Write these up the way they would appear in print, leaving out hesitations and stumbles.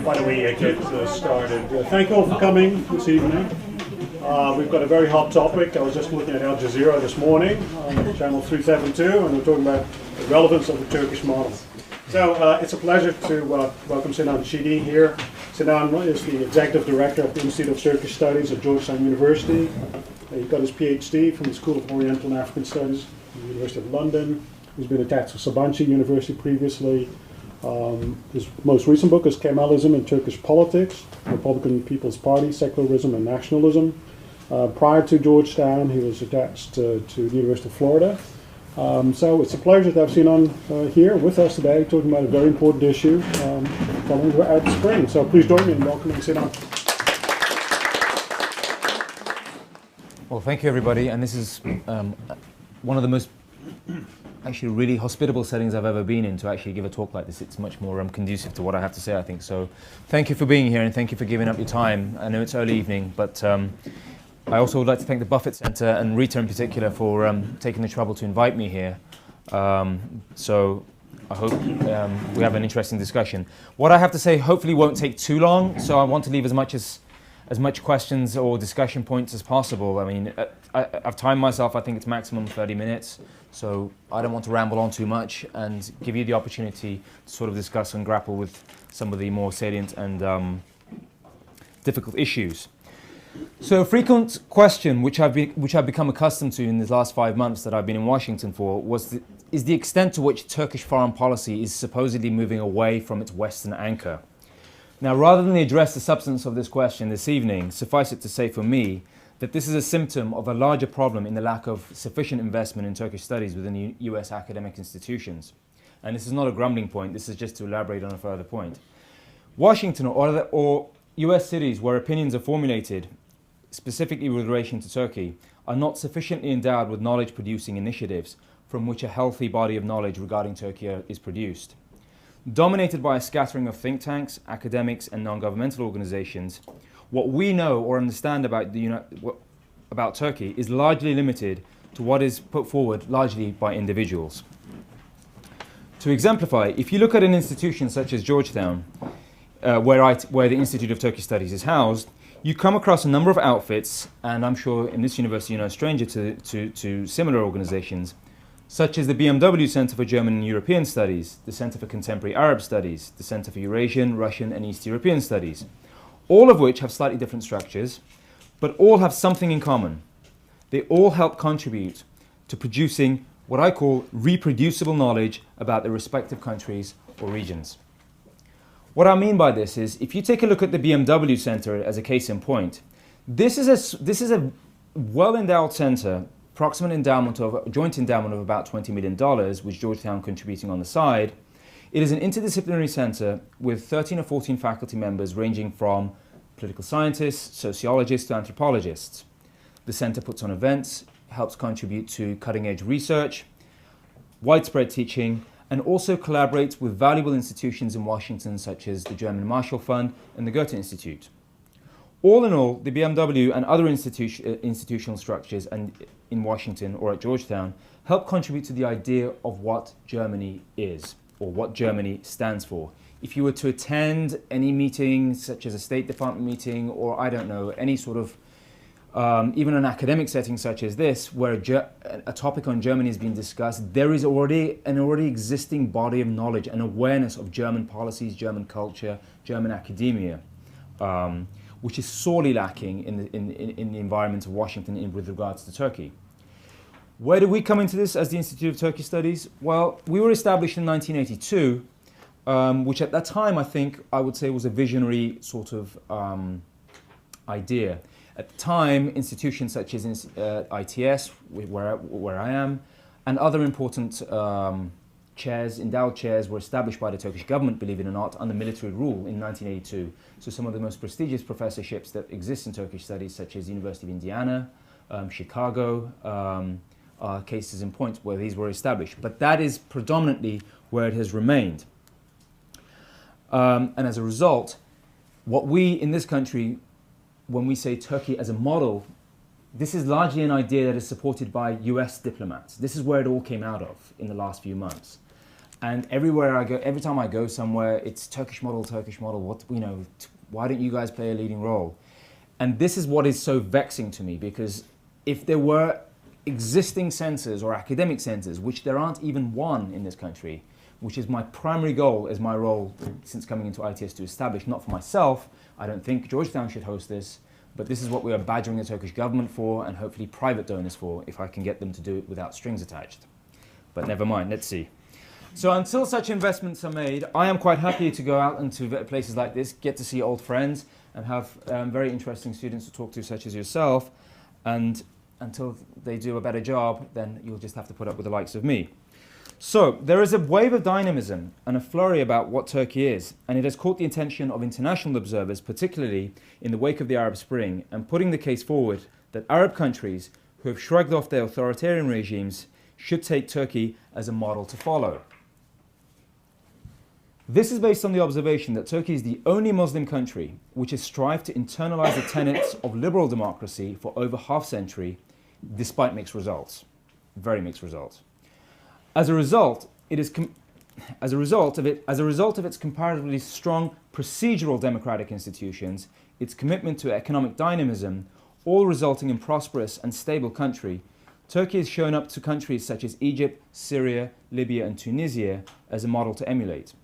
Why don't we get started? Thank you all for coming this evening. We've got a very hot topic. I was just looking at Al Jazeera this morning on channel 372, and we're talking about the relevance of the Turkish model. So it's a pleasure to welcome Sinan Ciddi here. Sinan is the Executive Director of the Institute of Turkish Studies at Georgetown University. He got his PhD from the School of Oriental and African Studies at the University of London. He's been attached to Sabancı University previously. His most recent book is Kemalism in Turkish Politics, Republican People's Party, Secularism and Nationalism. Prior to Georgetown, he was attached to the University of Florida. So it's a pleasure to have Sinan here with us today, talking about a very important issue following the Arab Spring. So please join me in welcoming Sinan. Well, thank you, everybody. And this is one of the most actually really hospitable settings I've ever been in to actually give a talk like this. It's much more conducive to what I have to say, I think. So thank you for being here and thank you for giving up your time. I know it's early evening, but I also would like to thank the Buffett Center and Rita in particular for taking the trouble to invite me here. So I hope we have an interesting discussion. What I have to say hopefully won't take too long, so I want to leave as much questions or discussion points as possible. I mean, I've timed myself, I think it's maximum 30 minutes, so I don't want to ramble on too much and give you the opportunity to sort of discuss and grapple with some of the more salient and difficult issues. So a frequent question which I've become accustomed to in the last 5 months that I've been in Washington for is the extent to which Turkish foreign policy is supposedly moving away from its Western anchor. Now, rather than address the substance of this question this evening, suffice it to say for me that this is a symptom of a larger problem in the lack of sufficient investment in Turkish studies within the US academic institutions. And this is not a grumbling point, this is just to elaborate on a further point. Washington or US cities where opinions are formulated, specifically with relation to Turkey, are not sufficiently endowed with knowledge-producing initiatives from which a healthy body of knowledge regarding Turkey is produced. Dominated by a scattering of think tanks, academics and non-governmental organizations, what we know or understand about Turkey is largely limited to what is put forward largely by individuals. To exemplify, if you look at an institution such as Georgetown, where the Institute of Turkish Studies is housed, you come across a number of outfits, and I'm sure in this university you're no stranger to similar organizations, such as the BMW Center for German and European Studies, the Center for Contemporary Arab Studies, the Center for Eurasian, Russian and East European Studies, all of which have slightly different structures, but all have something in common. They all help contribute to producing what I call reproducible knowledge about the respective countries or regions. What I mean by this is, if you take a look at the BMW Center as a case in point, this is a well-endowed center, approximate endowment of joint endowment of about $20 million, which Georgetown contributing on the side. It is an interdisciplinary center with 13 or 14 faculty members ranging from political scientists, sociologists to anthropologists. The center puts on events, helps contribute to cutting-edge research, widespread teaching, and also collaborates with valuable institutions in Washington such as the German Marshall Fund and the Goethe Institute. All in all, the BMW and other institutional structures in Washington or at Georgetown help contribute to the idea of what Germany is or what Germany stands for. If you were to attend any meeting such as a State Department meeting or I don't know, any sort of even an academic setting such as this, where a topic on Germany is being discussed, there is already an existing body of knowledge and awareness of German policies, German culture, German academia, which is sorely lacking in the environment of Washington with regards to Turkey. Where do we come into this as the Institute of Turkish Studies? Well, we were established in 1982, which at that time I would say was a visionary sort of idea. At the time, institutions such as ITS, where I am, and other important endowed chairs were established by the Turkish government, believe it or not, under military rule in 1982. So some of the most prestigious professorships that exist in Turkish studies, such as the University of Indiana, Chicago, are cases in point where these were established. But that is predominantly where it has remained. And as a result, what we in this country, when we say Turkey as a model, this is largely an idea that is supported by US diplomats. This is where it all came out of in the last few months. And everywhere I go, every time I go somewhere, it's Turkish model, Turkish model. What, you know, why don't you guys play a leading role? And this is what is so vexing to me, because if there were existing centres or academic centres, which there aren't even one in this country, which is my primary goal as my role since coming into ITS to establish, not for myself. I don't think Georgetown should host this, but this is what we are badgering the Turkish government for, and hopefully private donors for, if I can get them to do it without strings attached. But never mind, let's see. So until such investments are made, I am quite happy to go out into places like this, get to see old friends, and have very interesting students to talk to, such as yourself. And until they do a better job, then you'll just have to put up with the likes of me. So there is a wave of dynamism and a flurry about what Turkey is, and it has caught the attention of international observers, particularly in the wake of the Arab Spring, and putting the case forward that Arab countries who have shrugged off their authoritarian regimes should take Turkey as a model to follow. This is based on the observation that Turkey is the only Muslim country which has strived to internalize the tenets of liberal democracy for over half a century, despite mixed results, very mixed results. As a result of its comparatively strong procedural democratic institutions, its commitment to economic dynamism, all resulting in prosperous and stable country, Turkey has shown up to countries such as Egypt, Syria, Libya, and Tunisia as a model to emulate.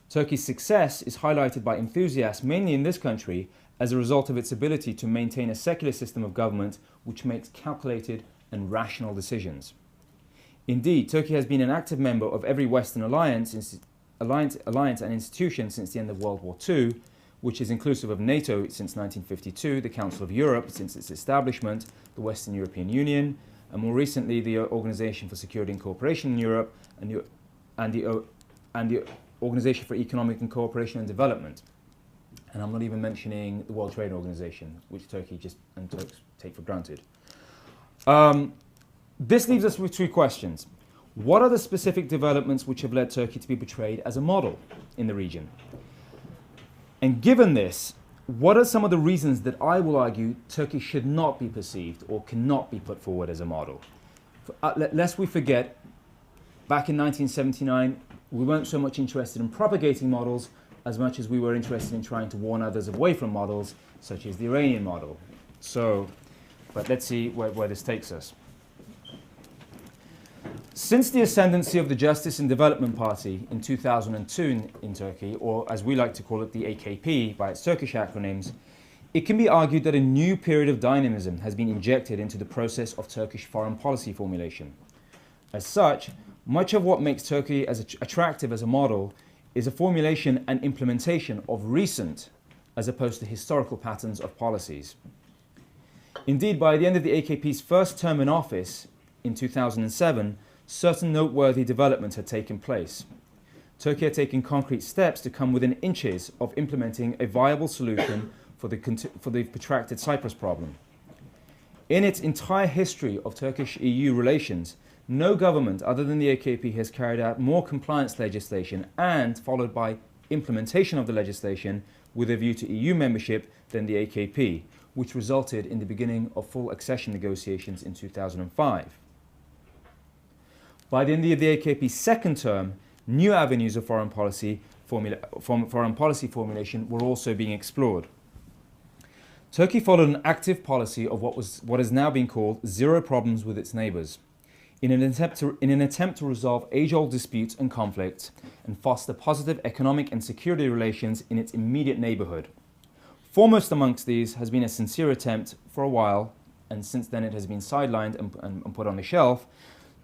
Turkey's success is highlighted by enthusiasts mainly in this country as a result of its ability to maintain a secular system of government which makes calculated and rational decisions. Indeed, Turkey has been an active member of every Western alliance and institution since the end of World War II, which is inclusive of NATO since 1952, the Council of Europe since its establishment, the Western European Union, and more recently the Organization for Security and Cooperation in Europe and the Organization for Economic and Cooperation and Development. And I'm not even mentioning the World Trade Organization, which Turkey and Turks take for granted. This leaves us with two questions. What are the specific developments which have led Turkey to be portrayed as a model in the region? And given this, what are some of the reasons that I will argue Turkey should not be perceived or cannot be put forward as a model? Lest we forget, back in 1979, we weren't so much interested in propagating models as much as we were interested in trying to warn others away from models, such as the Iranian model. But let's see where this takes us. Since the ascendancy of the Justice and Development Party in 2002 in Turkey, or as we like to call it, the AKP by its Turkish acronyms, it can be argued that a new period of dynamism has been injected into the process of Turkish foreign policy formulation. As such, much of what makes Turkey as attractive as a model is a formulation and implementation of recent, as opposed to historical patterns of policies. Indeed, by the end of the AKP's first term in office in 2007, certain noteworthy developments had taken place. Turkey had taken concrete steps to come within inches of implementing a viable solution for the protracted Cyprus problem. In its entire history of Turkish-EU relations, no government other than the AKP has carried out more compliance legislation and followed by implementation of the legislation with a view to EU membership than the AKP, which resulted in the beginning of full accession negotiations in 2005. By the end of the AKP's second term, new avenues of foreign policy formulation were also being explored. Turkey followed an active policy of what is now being called zero problems with its neighbours, in an attempt to resolve age-old disputes and conflicts and foster positive economic and security relations in its immediate neighbourhood. Foremost amongst these has been a sincere attempt for a while, and since then it has been sidelined and put on the shelf,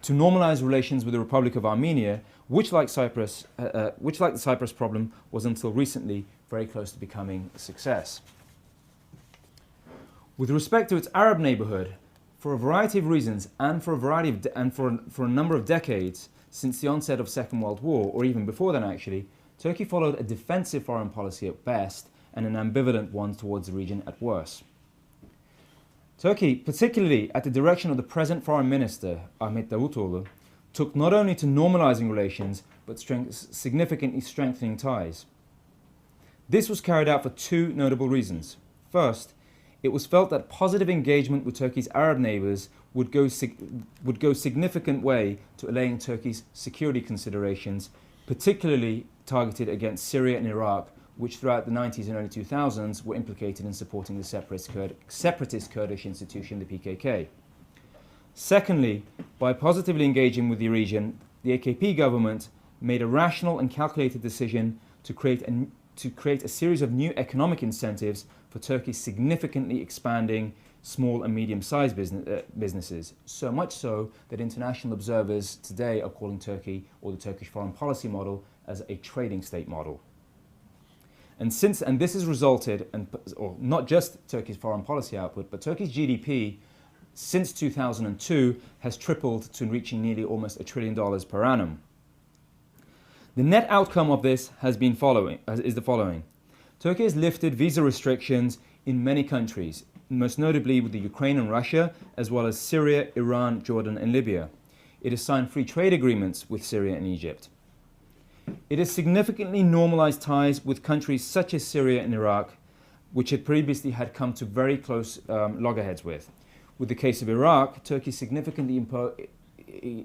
to normalise relations with the Republic of Armenia, which like the Cyprus problem was until recently very close to becoming a success. With respect to its Arab neighbourhood, for a variety of reasons and for a number of decades since the onset of Second World War, or even before then actually, Turkey followed a defensive foreign policy at best and an ambivalent one towards the region at worst. Turkey, particularly at the direction of the present Foreign Minister, Ahmet Davutoğlu, took not only to normalising relations, but significantly strengthening ties. This was carried out for two notable reasons. First, it was felt that positive engagement with Turkey's Arab neighbours would go significant way to allaying Turkey's security considerations, particularly targeted against Syria and Iraq, which throughout the 90s and early 2000s were implicated in supporting the separatist Kurdish institution, the PKK. Secondly, by positively engaging with the region, the AKP government made a rational and calculated decision to create a series of new economic incentives for Turkey's significantly expanding small and medium-sized businesses, so much so that international observers today are calling Turkey, or the Turkish foreign policy model, as a trading state model. And this has resulted, or not just Turkey's foreign policy output, but Turkey's GDP since 2002 has tripled to reaching nearly almost $1 trillion per annum. The net outcome of this is the following. Turkey has lifted visa restrictions in many countries, most notably with the Ukraine and Russia, as well as Syria, Iran, Jordan and Libya. It has signed free trade agreements with Syria and Egypt. It has significantly normalized ties with countries such as Syria and Iraq, which it previously had come to very close loggerheads with. With the case of Iraq, Turkey significantly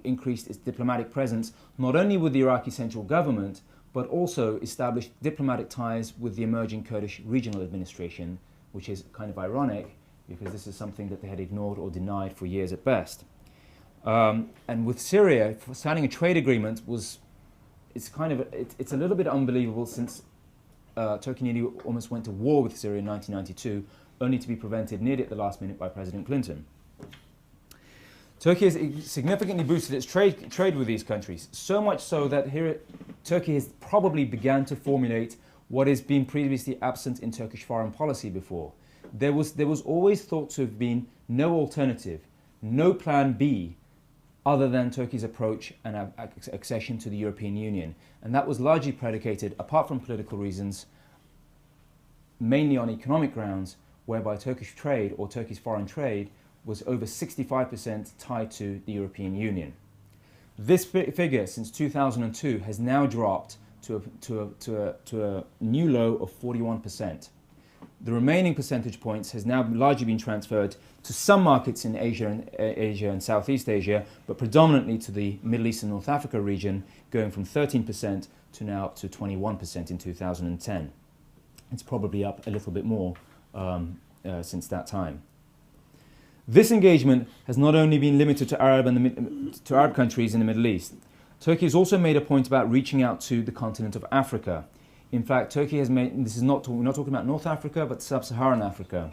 increased its diplomatic presence, not only with the Iraqi central government, but also established diplomatic ties with the emerging Kurdish regional administration, which is kind of ironic because this is something that they had ignored or denied for years at best. And with Syria, signing a trade agreement it's a little bit unbelievable, since Turkey nearly almost went to war with Syria in 1992, only to be prevented nearly at the last minute by President Clinton. Turkey has significantly boosted its trade with these countries, so much so that Turkey has probably began to formulate what has been previously absent in Turkish foreign policy before. There was always thought to have been no alternative, no plan B, other than Turkey's approach and accession to the European Union. And that was largely predicated, apart from political reasons, mainly on economic grounds, whereby Turkish trade, or Turkey's foreign trade, was over 65% tied to the European Union. This figure since 2002 has now dropped to a new low of 41%. The remaining percentage points has now largely been transferred to some markets in Asia and Southeast Asia, but predominantly to the Middle East and North Africa region, going from 13% to now up to 21% in 2010. It's probably up a little bit more since that time. This engagement has not only been limited to Arab countries in the Middle East. Turkey has also made a point about reaching out to the continent of Africa. In fact, Turkey has made, we're not talking about North Africa, but Sub-Saharan Africa.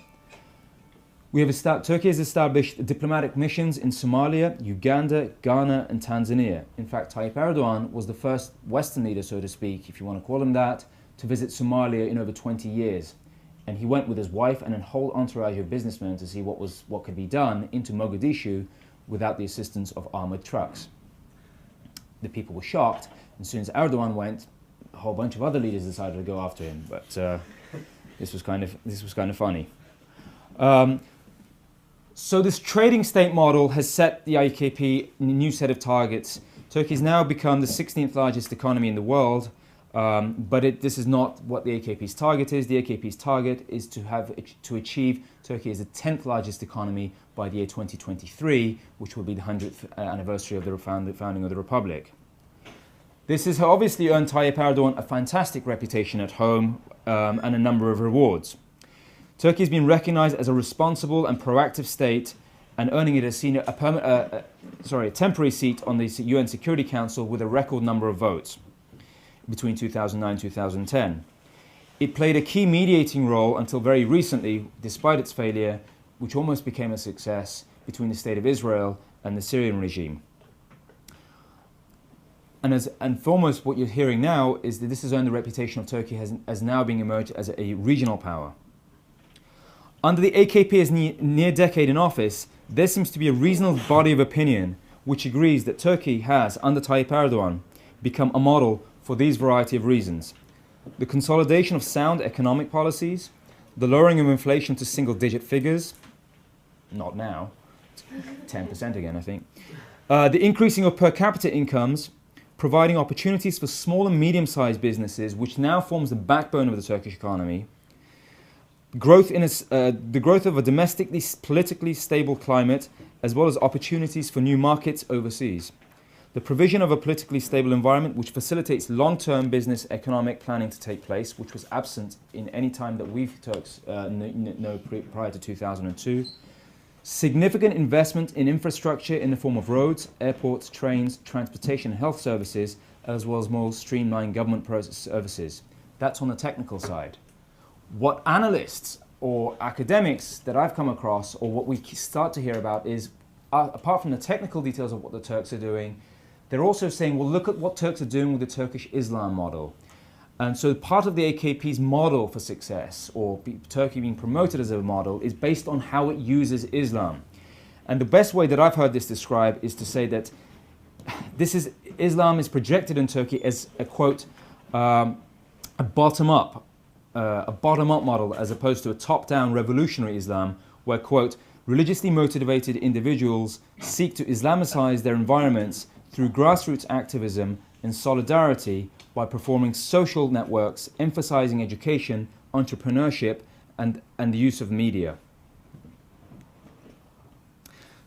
Turkey has established diplomatic missions in Somalia, Uganda, Ghana and Tanzania. In fact, Tayyip Erdogan was the first Western leader, so to speak, if you want to call him that, to visit Somalia in over 20 years. And he went with his wife and a whole entourage of businessmen to see what could be done into Mogadishu without the assistance of armored trucks. The people were shocked, and as soon as Erdogan went, a whole bunch of other leaders decided to go after him. But this was kind of funny. So this trading state model has set the AKP a new set of targets. Turkey has now become the 16th largest economy in the world. But this is not what the AKP's target is. The AKP's target is to achieve Turkey as the 10th largest economy by the year 2023, which will be the 100th anniversary of the founding of the Republic. This has obviously earned Tayyip Erdogan a fantastic reputation at home and a number of rewards. Turkey has been recognized as a responsible and proactive state, and earning it a temporary seat on the UN Security Council with a record number of votes between 2009 and 2010. It played a key mediating role until very recently, despite its failure, which almost became a success, between the State of Israel and the Syrian regime. And foremost, what you're hearing now is that this has earned the reputation of Turkey as now being emerged as a regional power. Under the AKP's near decade in office, there seems to be a reasonable body of opinion which agrees that Turkey has, under Tayyip Erdogan, become a model for these variety of reasons: the consolidation of sound economic policies, the lowering of inflation to single-digit figures, not now, 10% again, I think, the increasing of per capita incomes, providing opportunities for small and medium-sized businesses, which now forms the backbone of the Turkish economy, the growth of a domestically politically stable climate, as well as opportunities for new markets overseas. The provision of a politically stable environment which facilitates long-term business economic planning to take place, which was absent in any time that we've Turks know prior to 2002. Significant investment in infrastructure in the form of roads, airports, trains, transportation and health services, as well as more streamlined government process services. That's on the technical side. What analysts or academics that I've come across, or what we start to hear about is, apart from the technical details of what the Turks are doing, they're also saying, well, look at what Turks are doing with the Turkish Islam model. And so part of the AKP's model for success, or Turkey being promoted as a model, is based on how it uses Islam. And the best way that I've heard this described is to say that Islam is projected in Turkey as a, quote, a bottom-up model as opposed to a top-down revolutionary Islam where, quote, religiously motivated individuals seek to Islamicize their environments through grassroots activism and solidarity by performing social networks, emphasizing education, entrepreneurship, and the use of media.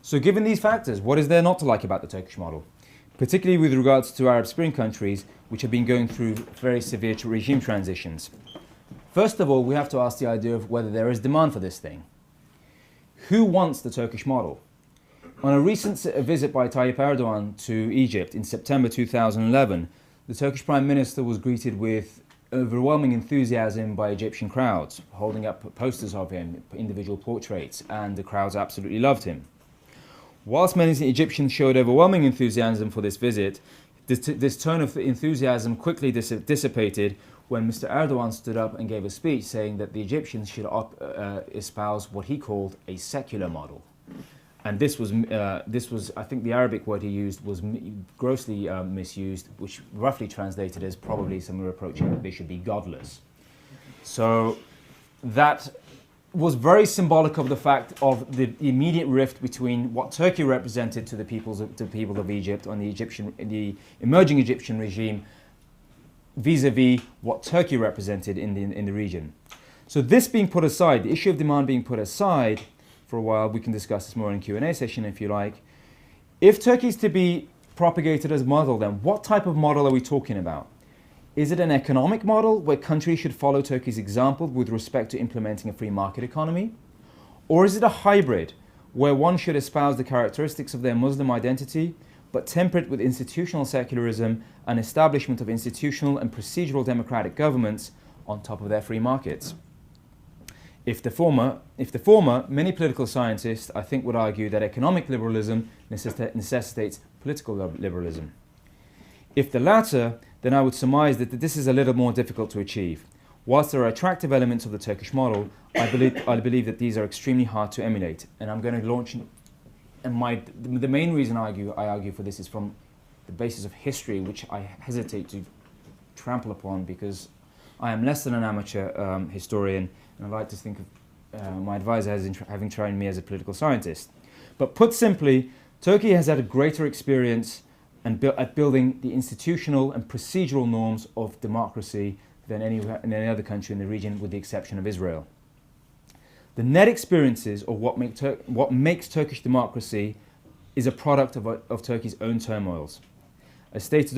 So given these factors, what is there not to like about the Turkish model? Particularly with regards to Arab Spring countries, which have been going through very severe regime transitions. First of all, we have to ask the idea of whether there is demand for this thing. Who wants the Turkish model? On a recent visit by Tayyip Erdogan to Egypt in September 2011, the Turkish Prime Minister was greeted with overwhelming enthusiasm by Egyptian crowds, holding up posters of him, individual portraits, and the crowds absolutely loved him. Whilst many Egyptians showed overwhelming enthusiasm for this visit, this tone of enthusiasm quickly dissipated when Mr. Erdogan stood up and gave a speech saying that the Egyptians should espouse what he called a secular model. And this was, I think the Arabic word he used was grossly misused, which roughly translated as probably some reproaching that they should be godless. So that was very symbolic of the fact of the immediate rift between what Turkey represented to the people of Egypt on the emerging Egyptian regime vis-a-vis what Turkey represented in the region. So this being put aside, the issue of demand being put aside for a while, we can discuss this more in Q&A session if you like. If Turkey is to be propagated as a model, then what type of model are we talking about? Is it an economic model where countries should follow Turkey's example with respect to implementing a free market economy? Or is it a hybrid where one should espouse the characteristics of their Muslim identity but temper it with institutional secularism and establishment of institutional and procedural democratic governments on top of their free markets? If the former, many political scientists, I think, would argue that economic liberalism necessitates political liberalism. If the latter, then I would surmise that this is a little more difficult to achieve. Whilst there are attractive elements of the Turkish model, I believe that these are extremely hard to emulate. And I'm going to launch, and the main reason I argue for this is from the basis of history, which I hesitate to trample upon because I am less than an amateur historian, and I like to think of my advisor as having trained me as a political scientist. But put simply, Turkey has had a greater experience at building the institutional and procedural norms of democracy than any other country in the region, with the exception of Israel. The net experiences of what makes Turkish democracy is a product of Turkey's own turmoils. As stated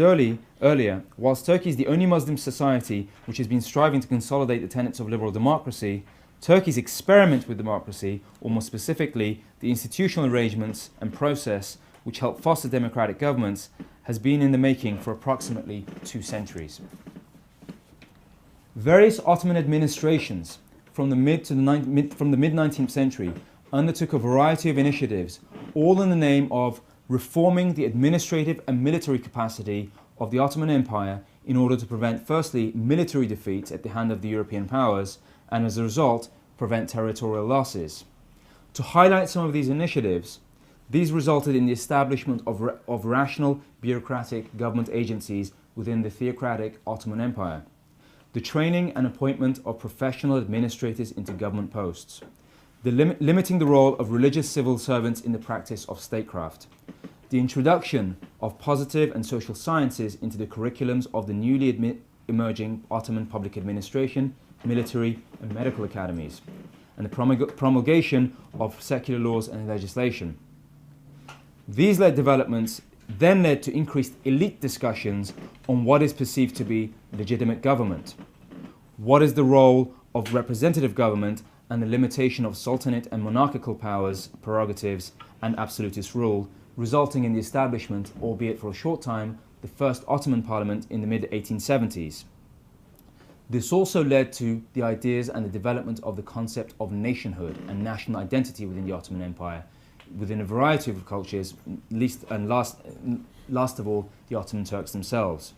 earlier, whilst Turkey is the only Muslim society which has been striving to consolidate the tenets of liberal democracy, Turkey's experiment with democracy, or more specifically, the institutional arrangements and process which help foster democratic governments, has been in the making for approximately 2 centuries. Various Ottoman administrations from the mid-19th century undertook a variety of initiatives, all in the name of reforming the administrative and military capacity of the Ottoman Empire in order to prevent, firstly, military defeats at the hand of the European powers, and as a result, prevent territorial losses. To highlight some of these initiatives, these resulted in the establishment of rational bureaucratic government agencies within the theocratic Ottoman Empire, the training and appointment of professional administrators into government posts, the limiting the role of religious civil servants in the practice of statecraft, the introduction of positive and social sciences into the curriculums of the newly emerging Ottoman public administration, military and medical academies, and the promulgation of secular laws and legislation. These developments then led to increased elite discussions on what is perceived to be legitimate government, what is the role of representative government, and the limitation of sultanate and monarchical powers, prerogatives, and absolutist rule, resulting in the establishment, albeit for a short time, the first Ottoman Parliament in the mid-1870s. This also led to the ideas and the development of the concept of nationhood and national identity within the Ottoman Empire, within a variety of cultures, last of all, the Ottoman Turks themselves.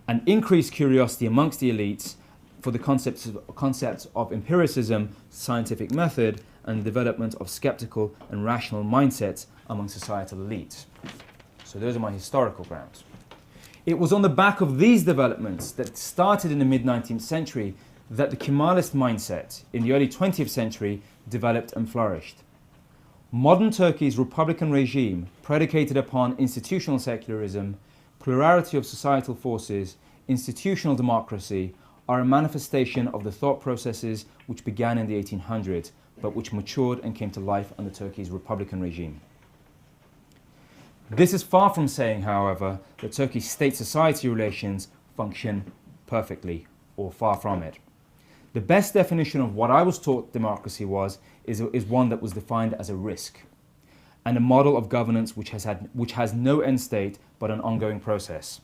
An increased curiosity amongst the elites for the concepts of empiricism, scientific method, and the development of skeptical and rational mindsets among societal elites. So those are my historical grounds. It was on the back of these developments that started in the mid-19th century that the Kemalist mindset in the early 20th century developed and flourished. Modern Turkey's republican regime, predicated upon institutional secularism, plurality of societal forces, institutional democracy, are a manifestation of the thought processes which began in the 1800s, but which matured and came to life under Turkey's republican regime. This is far from saying, however, that Turkey's state-society relations function perfectly, or far from it. The best definition of what I was taught democracy is one that was defined as a risk, and a model of governance which has no end state but an ongoing process.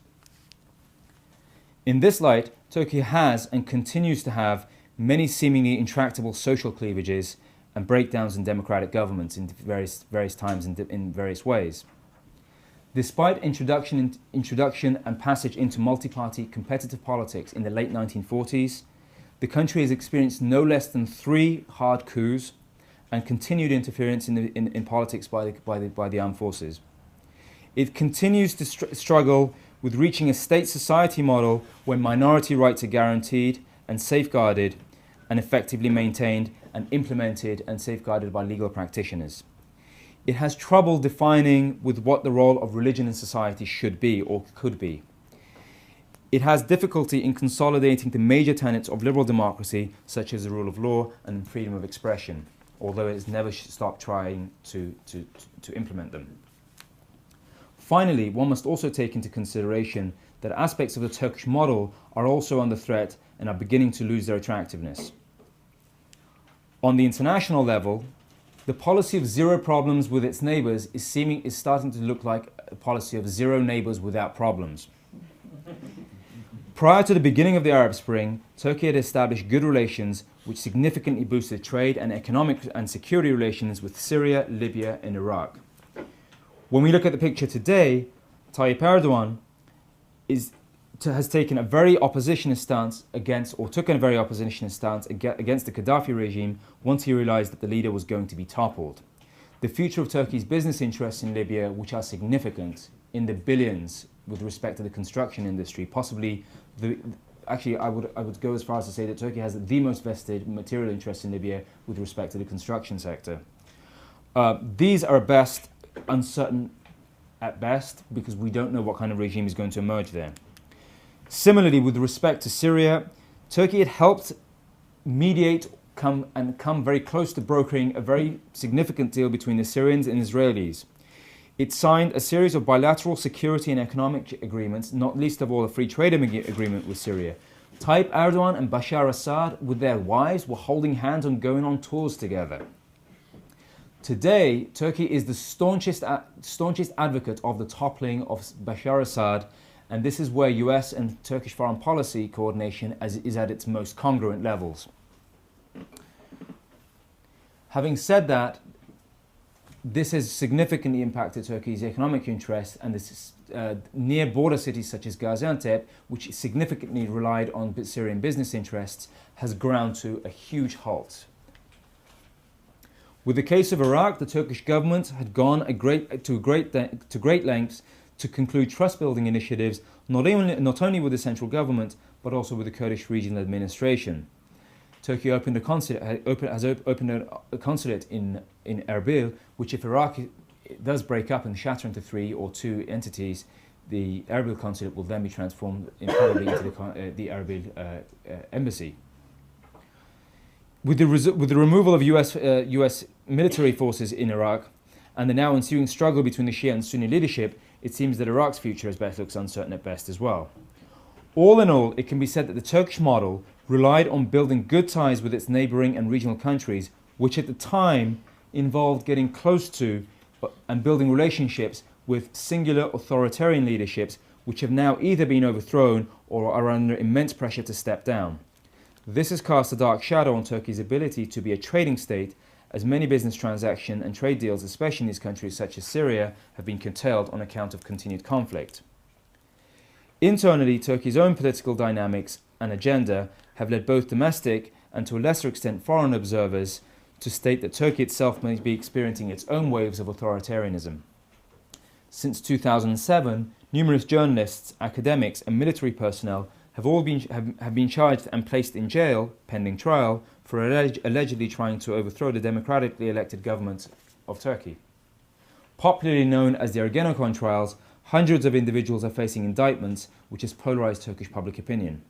In this light, Turkey has and continues to have many seemingly intractable social cleavages and breakdowns in democratic governments in various times in various ways. Despite introduction and passage into multi-party competitive politics in the late 1940s, the country has experienced no less than 3 hard coups and continued interference in politics by the armed forces. It continues to struggle with reaching a state-society model where minority rights are guaranteed and safeguarded and effectively maintained and implemented and safeguarded by legal practitioners. It has trouble defining with what the role of religion in society should be or could be. It has difficulty in consolidating the major tenets of liberal democracy, such as the rule of law and freedom of expression, although it has never stopped trying to implement them. Finally, one must also take into consideration that aspects of the Turkish model are also under threat and are beginning to lose their attractiveness. On the international level, the policy of zero problems with its neighbours is starting to look like a policy of zero neighbours without problems. Prior to the beginning of the Arab Spring, Turkey had established good relations which significantly boosted trade and economic and security relations with Syria, Libya and Iraq. When we look at the picture today, Tayyip Erdogan has taken a very oppositionist stance against the Gaddafi regime once he realized that the leader was going to be toppled. The future of Turkey's business interests in Libya, which are significant in the billions with respect to the construction industry, possibly I would go as far as to say that Turkey has the most vested material interest in Libya with respect to the construction sector. These are uncertain at best because we don't know what kind of regime is going to emerge there. Similarly, with respect to Syria, Turkey had helped mediate come very close to brokering a very significant deal between the Syrians and Israelis. It signed a series of bilateral security and economic agreements, not least of all a free trade agreement with Syria. Tayyip Erdogan and Bashar Assad, with their wives, were holding hands and going on tours together. Today, Turkey is the staunchest advocate of the toppling of Bashar Assad, and this is where US and Turkish foreign policy coordination is at its most congruent levels. Having said that, this has significantly impacted Turkey's economic interests, and this near border cities such as Gaziantep, which significantly relied on Syrian business interests, has ground to a huge halt. With the case of Iraq, the Turkish government had gone to great lengths to conclude trust-building initiatives not only with the central government but also with the Kurdish regional administration. Turkey has opened a consulate in Erbil, which if Iraq does break up and shatter into 3 or 2 entities, the Erbil consulate will then be transformed probably into the Erbil embassy. With the removal of US military forces in Iraq and the now ensuing struggle between the Shia and Sunni leadership, it seems that Iraq's future looks uncertain at best as well. All in all, it can be said that the Turkish model relied on building good ties with its neighbouring and regional countries, which at the time involved getting close to and building relationships with singular authoritarian leaderships, which have now either been overthrown or are under immense pressure to step down. This has cast a dark shadow on Turkey's ability to be a trading state, as many business transactions and trade deals, especially in these countries such as Syria, have been curtailed on account of continued conflict. Internally, Turkey's own political dynamics and agenda have led both domestic and to a lesser extent foreign observers to state that Turkey itself may be experiencing its own waves of authoritarianism. Since 2007, numerous journalists, academics and military personnel have all been charged and placed in jail, pending trial, for allegedly trying to overthrow the democratically elected government of Turkey. Popularly known as the Ergenekon trials, hundreds of individuals are facing indictments, which has polarized Turkish public opinion.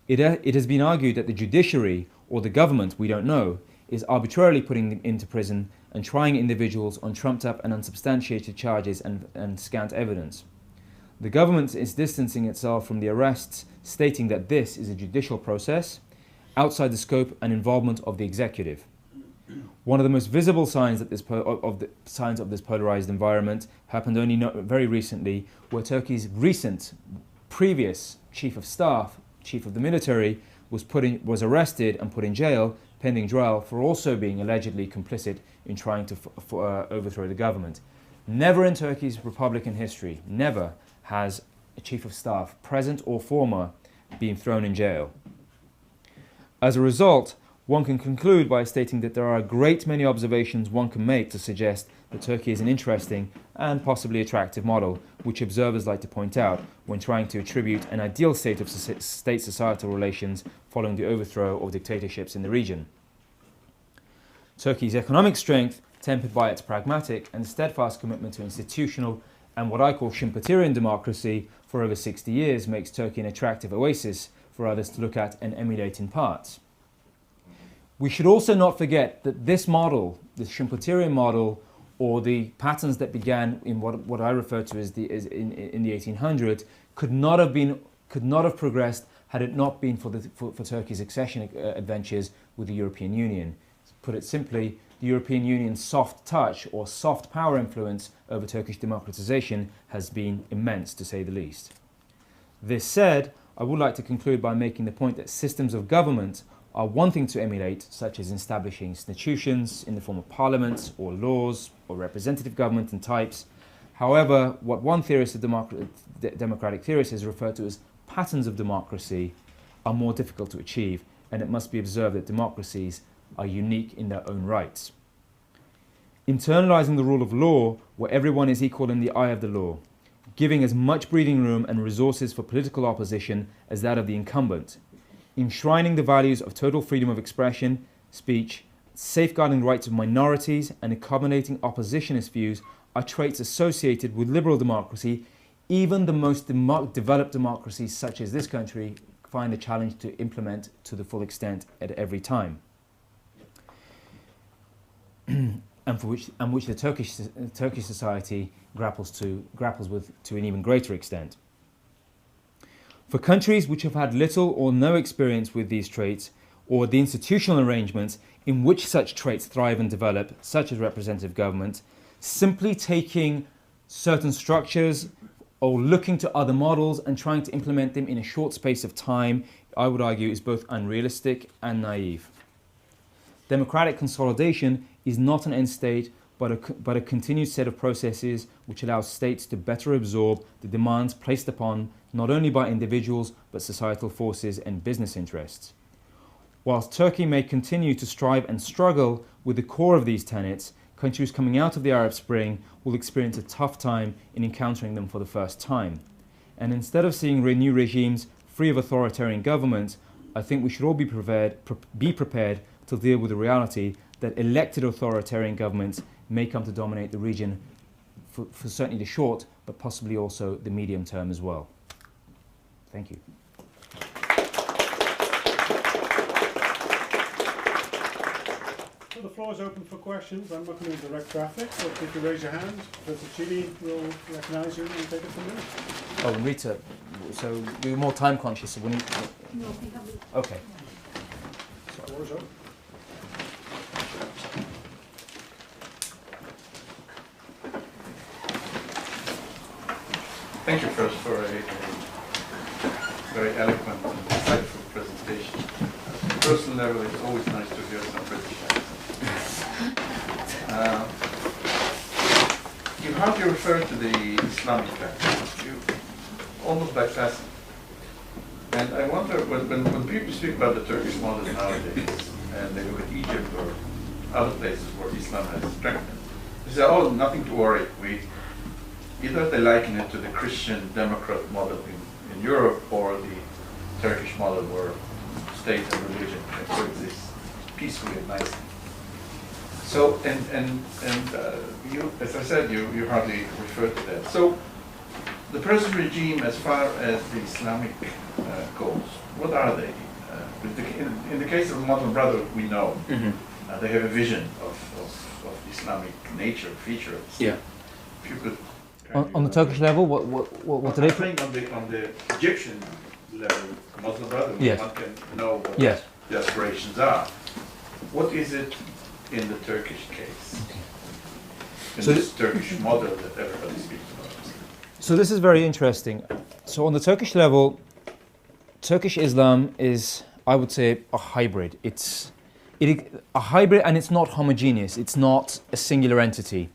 It has been argued that the judiciary, or the government, we don't know, is arbitrarily putting them into prison and trying individuals on trumped up and unsubstantiated charges and scant evidence. The government is distancing itself from the arrests, stating that this is a judicial process outside the scope and involvement of the executive. One of the most visible signs of this polarized environment happened only very recently, where Turkey's previous chief of staff, chief of the military, was arrested and put in jail, pending trial, for also being allegedly complicit in trying to overthrow the government. Never in Turkey's Republican history, never has a chief of staff, present or former, been thrown in jail. As a result, one can conclude by stating that there are a great many observations one can make to suggest that Turkey is an interesting and possibly attractive model, which observers like to point out when trying to attribute an ideal state of state-societal relations following the overthrow of dictatorships in the region. Turkey's economic strength, tempered by its pragmatic and steadfast commitment to institutional and what I call Schumpeterian democracy for over 60 years, makes Turkey an attractive oasis for others to look at and emulate in parts. We should also not forget that this model, the Schumpeterian model, or the patterns that began in what I refer to as in the 1800s, could not have progressed had it not been for Turkey's accession adventures with the European Union. Put it simply, the European Union's soft touch or soft power influence over Turkish democratization has been immense, to say the least. This said, I would like to conclude by making the point that systems of government are one thing to emulate, such as establishing institutions in the form of parliaments or laws or representative government and types. However, what one theorist of democratic theorists has referred to as patterns of democracy are more difficult to achieve, and it must be observed that democracies are unique in their own rights. Internalizing the rule of law, where everyone is equal in the eye of the law, giving as much breathing room and resources for political opposition as that of the incumbent, enshrining the values of total freedom of expression, speech, safeguarding the rights of minorities, and accommodating oppositionist views are traits associated with liberal democracy. Even the most developed democracies, such as this country, find a challenge to implement to the full extent at every time, and which the Turkish society grapples with to an even greater extent. For countries which have had little or no experience with these traits, or the institutional arrangements in which such traits thrive and develop, such as representative government, simply taking certain structures or looking to other models and trying to implement them in a short space of time, I would argue, is both unrealistic and naive. Democratic consolidation is not an end state, but a continued set of processes which allows states to better absorb the demands placed upon not only by individuals but societal forces and business interests. Whilst Turkey may continue to strive and struggle with the core of these tenets, countries coming out of the Arab Spring will experience a tough time in encountering them for the first time. And instead of seeing new regimes free of authoritarian governments, I think we should all be prepared to deal with the reality that elected authoritarian governments may come to dominate the region for certainly the short, but possibly also the medium term as well. Thank you. So the floor is open for questions. I'm not going to direct traffic, so if you raise your hand, Professor Ciddi will recognise you and take it from there. Oh, and Rita, so we were more time conscious, so we need... No, we have it. Okay. The floor is open. Thank you first for a very eloquent and insightful presentation. On a personal level, it's always nice to hear some British accent. You hardly refer to the Islamic factor. You almost bypass it. And I wonder, when people speak about the Turkish model nowadays, and they look at Egypt or other places where Islam has strengthened, they say, oh, nothing to worry. Either they liken it to the Christian Democrat model in Europe or the Turkish model where state and religion can coexist peacefully and nicely. So, you, as I said, you hardly refer to that. So, the present regime, as far as the Islamic goes, what are they? In the case of the Muslim Brotherhood, we know they have a vision of Islamic nature, feature of Islam. Yeah. If you could. On the Turkish level, what do they... I think on the Egyptian level, Muslim Brotherhood, Yes. one can know what Yes. the aspirations are. What is it in the Turkish case? In So this Turkish model that everybody speaks about? So this is very interesting. So on the Turkish level, Turkish Islam is, I would say, a hybrid. It's a hybrid, and it's not homogeneous. It's not a singular entity,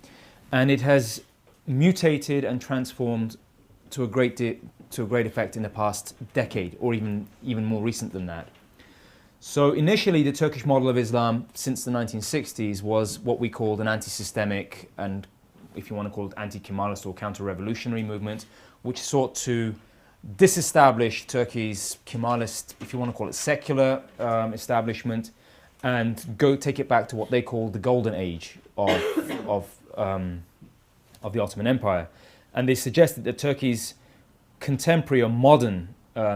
and it has mutated and transformed to a great effect in the past decade, or even more recent than that. So initially, the Turkish model of Islam since the 1960s was what we called an anti-systemic and, if you want to call it, anti-Kemalist or counter-revolutionary movement, which sought to disestablish Turkey's Kemalist, if you want to call it, secular establishment, and go take it back to what they called the golden age of the Ottoman Empire. And they suggested that Turkey's contemporary or modern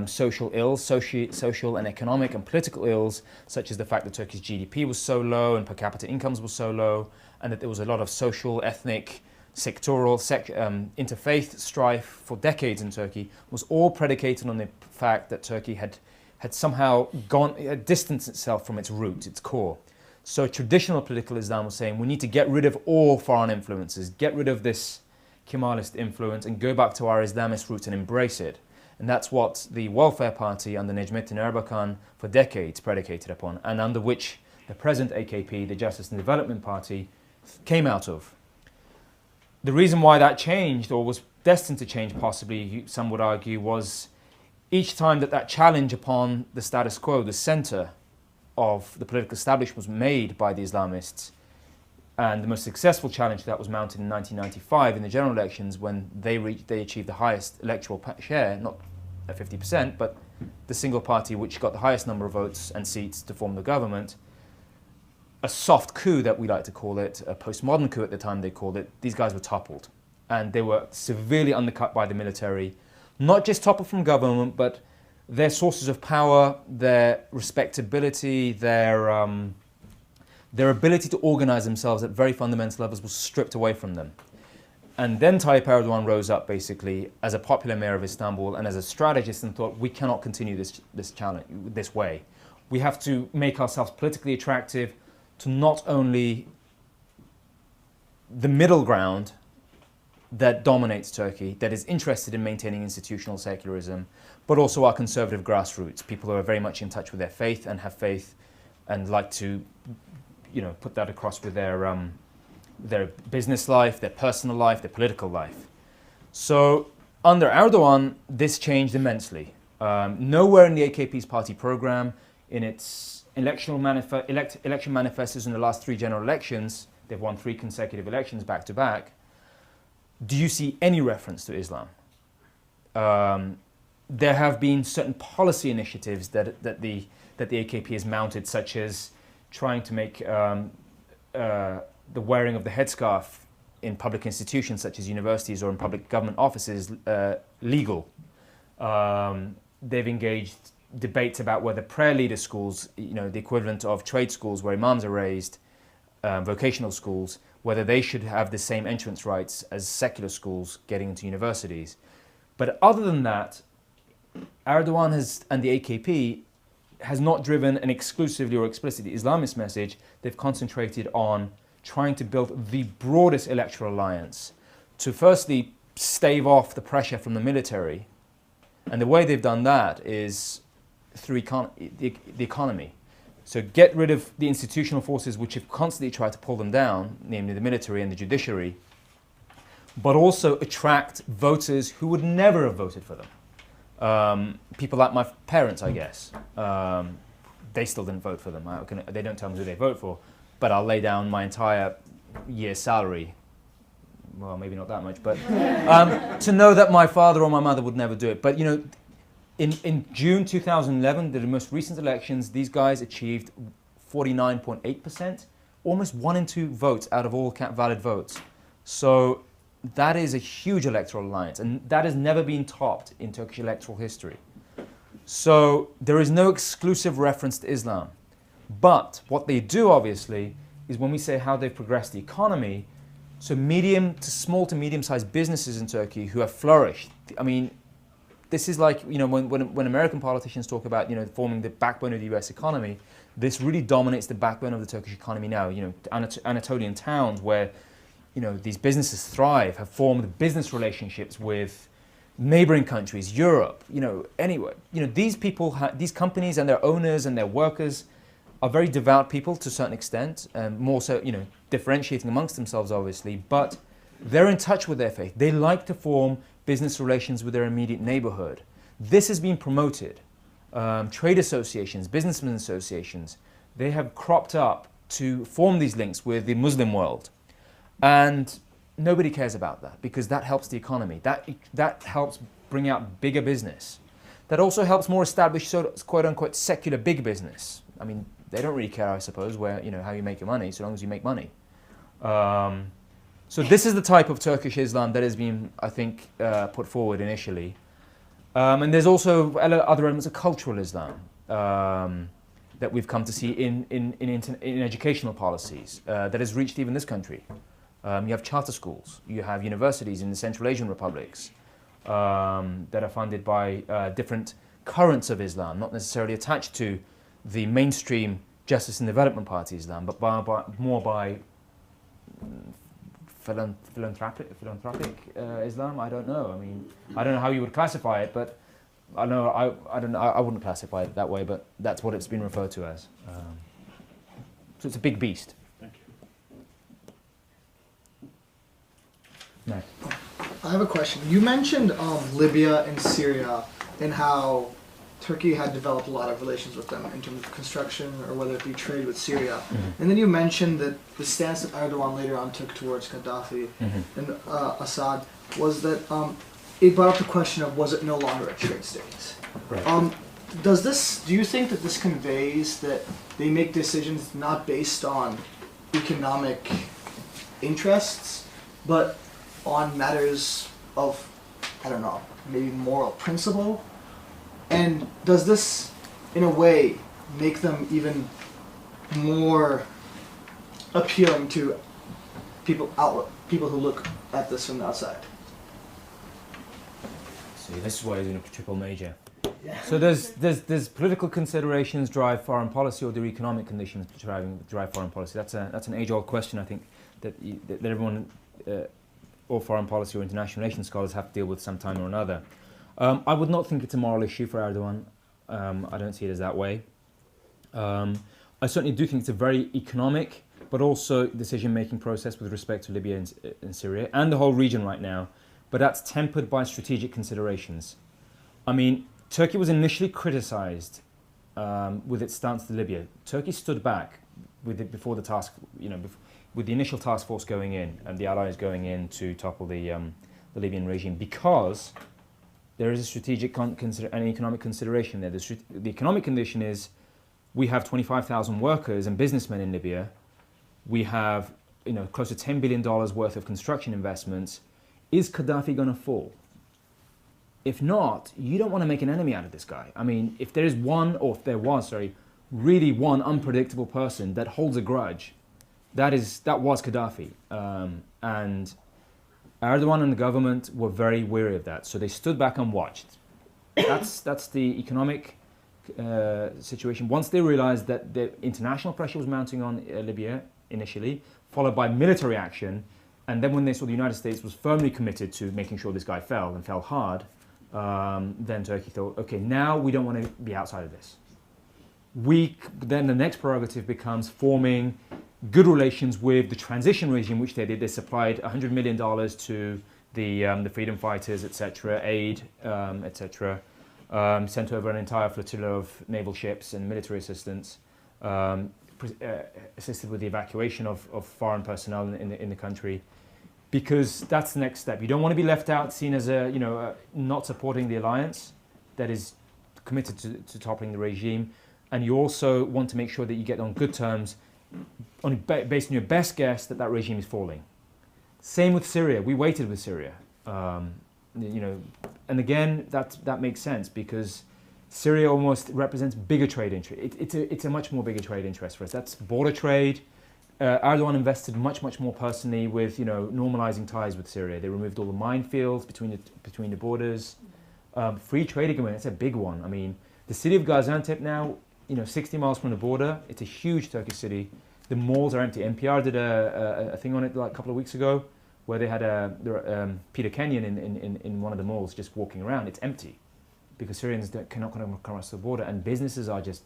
social ills, social and economic and political ills, such as the fact that Turkey's GDP was so low and per capita incomes were so low, and that there was a lot of social, ethnic, sectoral, interfaith strife for decades in Turkey, was all predicated on the fact that Turkey had somehow distanced itself from its roots, its core. So traditional political Islam was saying we need to get rid of all foreign influences, get rid of this Kemalist influence and go back to our Islamist roots and embrace it. And that's what the Welfare Party under Necmettin Erbakan for decades predicated upon, and under which the present AKP, the Justice and Development Party, came out of. The reason why that changed, or was destined to change possibly, some would argue, was each time that challenge upon the status quo, the center of the political establishment, was made by the Islamists, and the most successful challenge that was mounted in 1995 in the general elections, when they achieved the highest electoral share, not at 50%, but the single party which got the highest number of votes and seats to form the government. A soft coup, that we like to call it, a postmodern coup at the time they called it, these guys were toppled. And they were severely undercut by the military, not just toppled from government, but their sources of power, their respectability, their ability to organize themselves at very fundamental levels was stripped away from them. And then Tayyip Erdogan rose up basically as a popular mayor of Istanbul and as a strategist and thought, we cannot continue this challenge this way. We have to make ourselves politically attractive to not only the middle ground that dominates Turkey, that is interested in maintaining institutional secularism, but also our conservative grassroots, people who are very much in touch with their faith and have faith and like to, put that across with their business life, their personal life, their political life. So under Erdogan, this changed immensely. Nowhere in the AKP's party program, in its election manifestos in the last 3 general elections, they've won 3 consecutive elections back to back, do you see any reference to Islam? There have been certain policy initiatives that the AKP has mounted, such as trying to make the wearing of the headscarf in public institutions such as universities or in public government offices legal. They've engaged debates about whether prayer leader schools, the equivalent of trade schools where imams are raised, vocational schools, whether they should have the same entrance rights as secular schools getting into universities. But other than that, Erdogan and the AKP has not driven an exclusively or explicitly Islamist message. They've concentrated on trying to build the broadest electoral alliance to firstly stave off the pressure from the military. And the way they've done that is through the economy. So get rid of the institutional forces which have constantly tried to pull them down, namely the military and the judiciary, but also attract voters who would never have voted for them. People like my parents, I guess. They still didn't vote for them. They don't tell me who they vote for, but I'll lay down my entire year's salary. Well, maybe not that much, but to know that my father or my mother would never do it. But in June 2011, the most recent elections, these guys achieved 49.8%, almost 1 in 2 votes out of all valid votes. So that is a huge electoral alliance, and that has never been topped in Turkish electoral history. So there is no exclusive reference to Islam. But what they do, obviously, is when we say how they've progressed the economy, so small to medium-sized businesses in Turkey who have flourished. I mean, this is like, when American politicians talk about, forming the backbone of the US economy, this really dominates the backbone of the Turkish economy now. Anatolian towns where, these businesses thrive, have formed business relationships with neighboring countries, Europe, anywhere. These people, these companies and their owners and their workers are very devout people to a certain extent, more so, differentiating amongst themselves, obviously, but they're in touch with their faith. They like to form business relations with their immediate neighborhood. This has been promoted. Trade associations, businessmen associations, they have cropped up to form these links with the Muslim world. And nobody cares about that because that helps the economy. That helps bring out bigger business. That also helps more established, quote-unquote, secular big business. I mean, they don't really care, I suppose, where how you make your money, so long as you make money. So this is the type of Turkish Islam that has been, I think, put forward initially. And there's also other elements of cultural Islam that we've come to see in educational policies that has reached even this country. You have charter schools, you have universities in the Central Asian republics that are funded by different currents of Islam, not necessarily attached to the mainstream Justice and Development Party Islam, but more by philanthropic Islam. I don't know. I mean, I don't know how you would classify it, but I wouldn't classify it that way. But that's what it's been referred to as. So it's a big beast. Thank you. No. I have a question. You mentioned Libya and Syria and how Turkey had developed a lot of relations with them in terms of construction or whether it be trade with Syria. Mm-hmm. And then you mentioned that the stance that Erdogan later on took towards Gaddafi and Assad was that it brought up the question of was it no longer a trade state? Right. Do you think that this conveys that they make decisions not based on economic interests, but on matters of, I don't know, maybe moral principle? And does this, in a way, make them even more appealing to people who look at this from the outside? See, this is why he's in a triple major. Yeah. So there's political considerations drive foreign policy, or do economic conditions drive foreign policy? That's an age-old question, I think, that everyone, all foreign policy or international relations scholars have to deal with sometime or another. I would not think it's a moral issue for Erdogan. I don't see it as that way. I certainly do think it's a very economic, but also decision-making process with respect to Libya and Syria and the whole region right now. But that's tempered by strategic considerations. I mean, Turkey was initially criticized with its stance to Libya. Turkey stood back with it before the task, with the initial task force going in and the allies going in to topple the Libyan regime, because there is a strategic and economic consideration there. The economic condition is we have 25,000 workers and businessmen in Libya. We have close to $10 billion worth of construction investments. Is Gaddafi going to fall? If not, you don't want to make an enemy out of this guy. I mean, if there was really one unpredictable person that holds a grudge that was Gaddafi, and Erdogan and the government were very wary of that, so they stood back and watched. That's the economic situation. Once they realized that the international pressure was mounting on Libya initially, followed by military action, and then when they saw the United States was firmly committed to making sure this guy fell and fell hard, then Turkey thought, okay, now we don't want to be outside of this. Then the next prerogative becomes forming good relations with the transition regime, which they did. They supplied $100 million to the freedom fighters, etc., aid, etc., sent over an entire flotilla of naval ships and military assistance, assisted with the evacuation of foreign personnel in the country, because that's the next step. You don't want to be left out, seen as not supporting the alliance that is committed to toppling the regime, and you also want to make sure that you get on good terms, based on your best guess that regime is falling. Same with Syria. We waited with Syria, and again that makes sense because Syria almost represents bigger trade interest. It's a much more bigger trade interest for us. That's border trade. Erdogan invested much more personally with normalizing ties with Syria. They removed all the minefields between the borders. Free trade agreement. That's a big one. I mean, the city of Gaziantep now, 60 miles from the border. It's a huge Turkish city. The malls are empty. NPR did a thing on it like a couple of weeks ago, where they had Peter Kenyon in one of the malls just walking around. It's empty because Syrians cannot come across the border, and businesses are just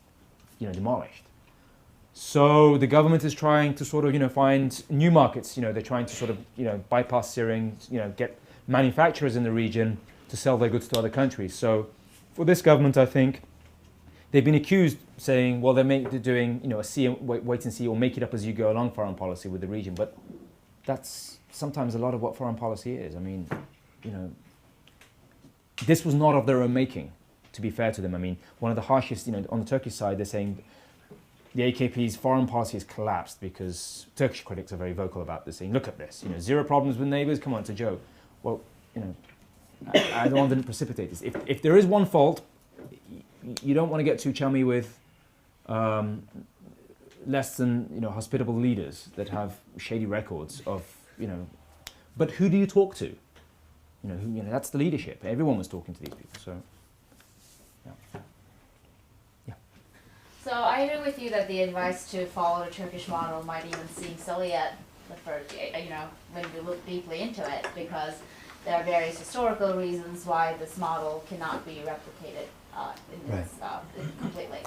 demolished. So the government is trying to sort of find new markets. They're trying to sort of bypass Syria, get manufacturers in the region to sell their goods to other countries. So for this government, I think they've been accused saying, well, they're doing a wait and see or make it up as you go along foreign policy with the region, but that's sometimes a lot of what foreign policy is. I mean, this was not of their own making, to be fair to them. I mean, one of the harshest, on the Turkish side, they're saying the AKP's foreign policy has collapsed because Turkish critics are very vocal about this, saying, look at this, zero problems with neighbors, come on, it's a joke. Well, Erdogan didn't precipitate this. If there is one fault, you don't want to get too chummy with less than hospitable leaders that have shady records of But who do you talk to? That's the leadership. Everyone was talking to these people. So, yeah. So I agree with you that the advice to follow the Turkish model might even seem silly at the first, when we look deeply into it, because there are various historical reasons why this model cannot be replicated completely.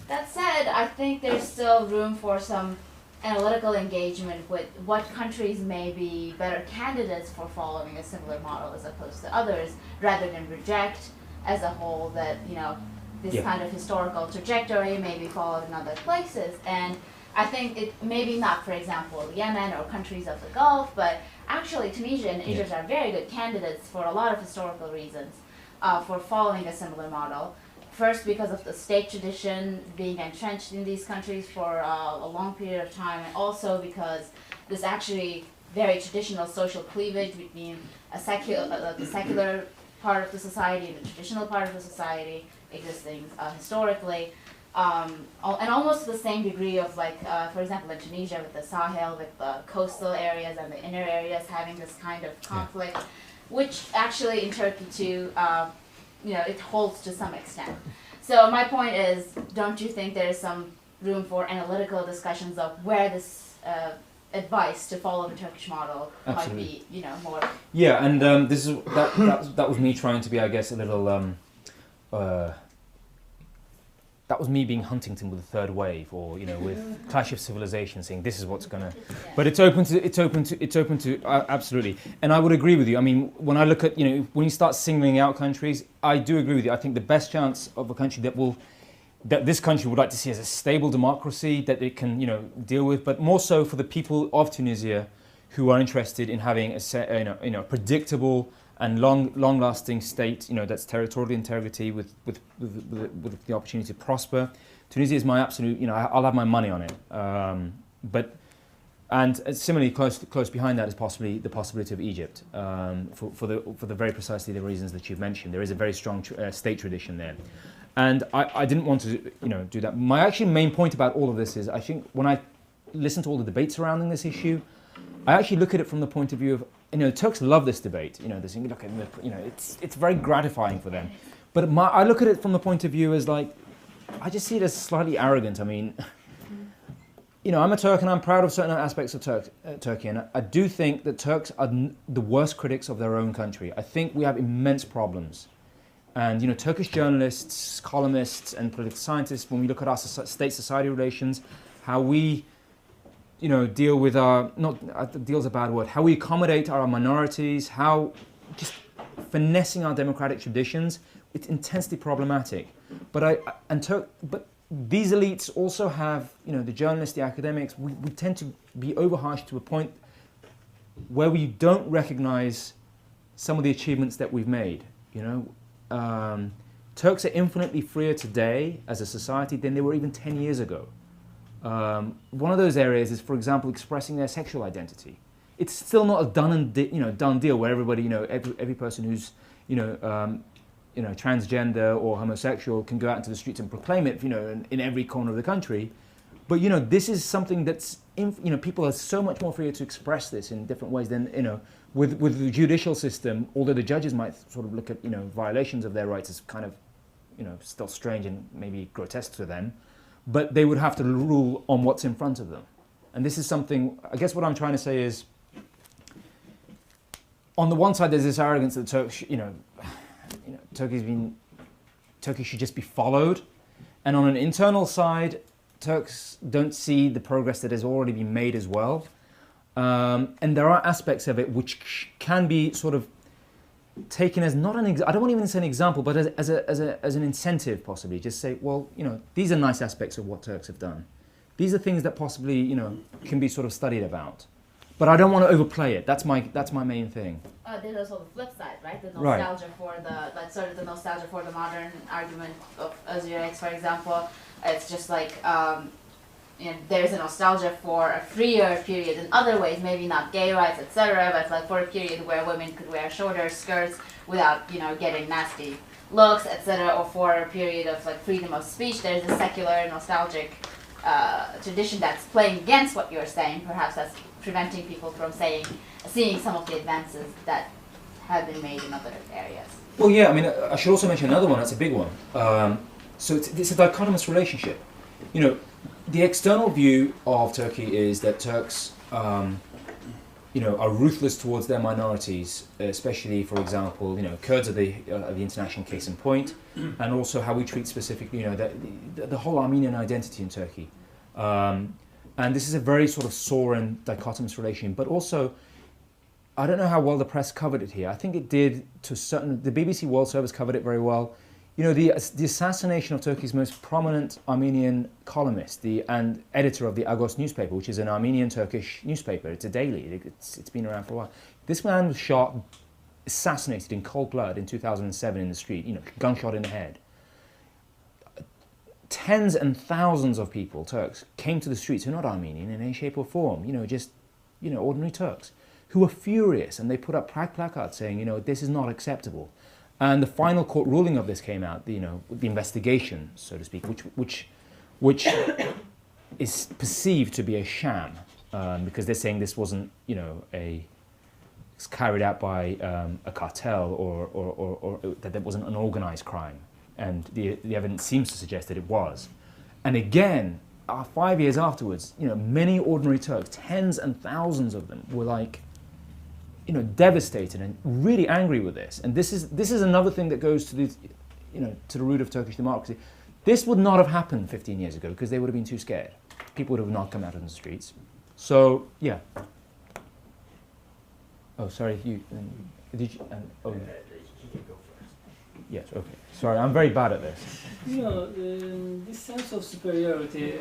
That said, I think there's still room for some analytical engagement with what countries may be better candidates for following a similar model as opposed to others, rather than reject as a whole that this kind of historical trajectory may be followed in other places. And I think it maybe not, for example, Yemen or countries of the Gulf, but actually Tunisia and Egypt are very good candidates for a lot of historical reasons for following a similar model. First, because of the state tradition being entrenched in these countries for a long period of time, and also because there's actually very traditional social cleavage between the secular part of the society and the traditional part of the society existing historically, and almost to the same degree of for example, in Tunisia with the Sahel, with the coastal areas and the inner areas having this kind of conflict, which actually in Turkey too, it holds to some extent. So my point is, don't you think there's some room for analytical discussions of where this advice to follow the Turkish model might be, more? Yeah, and this is that was me trying to be, I guess, a little. That was me being Huntington with the third wave, or with Clash of Civilization, saying this is what's gonna. But it's open to absolutely. And I would agree with you. I mean, when I look at when you start singling out countries, I do agree with you. I think the best chance of a country that this country would like to see as a stable democracy that it can deal with, but more so for the people of Tunisia who are interested in having a predictable and long-lasting state, that's territorial integrity with the opportunity to prosper. Tunisia is my absolute, I'll have my money on it. And similarly, close behind that is possibly the possibility of Egypt, for the very precisely the reasons that you've mentioned. There is a very strong state tradition there, and I didn't want to do that. My actually main point about all of this is I think when I listen to all the debates surrounding this issue, I actually look at it from the point of view of, Turks love this debate. Look at it's very gratifying for them. But I look at it from the point of view as like, I just see it as slightly arrogant. I mean, I'm a Turk and I'm proud of certain aspects of Turkey, and I do think that Turks are the worst critics of their own country. I think we have immense problems. And, Turkish journalists, columnists, and political scientists, when we look at our state-society relations, how we, deal with deal's a bad word, how we accommodate our minorities, how just finessing our democratic traditions, it's intensely problematic. But these elites also have, the journalists, the academics, we tend to be overharsh to a point where we don't recognize some of the achievements that we've made, Turks are infinitely freer today as a society than they were even 10 years ago. One of those areas is, for example, expressing their sexual identity. It's still not a done deal where everybody, every person who's, transgender or homosexual can go out into the streets and proclaim it, in every corner of the country. But, this is something that's, people are so much more free to express this in different ways than, with the judicial system, although the judges might sort of look at, violations of their rights as kind of, still strange and maybe grotesque to them, but they would have to rule on what's in front of them. And this is something, I guess what I'm trying to say is, on the one side, there's this arrogance that Turkey should just be followed. And on an internal side, Turks don't see the progress that has already been made as well. And there are aspects of it which can be sort of taken as not an I don't want to even say an example, but as an incentive possibly. Just say, well, these are nice aspects of what Turks have done. These are things that possibly, can be sort of studied about. But I don't want to overplay it. That's my main thing. There's also the flip side, right? The nostalgia for the nostalgia for the modern argument of Özgür, for example. It's just like there's a nostalgia for a freer period in other ways, maybe not gay rights, etc., but like for a period where women could wear shorter skirts without getting nasty looks, etc., or for a period of like freedom of speech. There's a secular nostalgic tradition that's playing against what you're saying. Perhaps that's preventing people from seeing some of the advances that have been made in other areas. Well, yeah, I mean, I should also mention another one. That's a big one. So it's a dichotomous relationship. The external view of Turkey is that Turks, are ruthless towards their minorities, especially, for example, Kurds are the international case in point, and also how we treat specifically, the whole Armenian identity in Turkey. And this is a very sort of sore and dichotomous relation, but also, I don't know how well the press covered it here. I think it did the BBC World Service covered it very well. The assassination of Turkey's most prominent Armenian columnist and editor of the Agos newspaper, which is an Armenian-Turkish newspaper. It's a daily. It's been around for a while. This man was shot, assassinated in cold blood in 2007 in the street, gunshot in the head. Tens and thousands of people, Turks, came to the streets who are not Armenian in any shape or form, ordinary Turks, who were furious, and they put up placards saying, this is not acceptable. And the final court ruling of this came out, the investigation, so to speak, which is perceived to be a sham, because they're saying this wasn't, it's carried out by a cartel or that there wasn't an organized crime. And the evidence seems to suggest that it was. And again, 5 years afterwards, many ordinary Turks, tens and thousands of them, were like, devastated and really angry with this. And this is another thing that goes to to the root of Turkish democracy. This would not have happened 15 years ago because they would have been too scared. People would have not come out on the streets. So yeah. Oh, sorry. Did you? Oh. Yes. Okay. Sorry, I'm very bad at this. This sense of superiority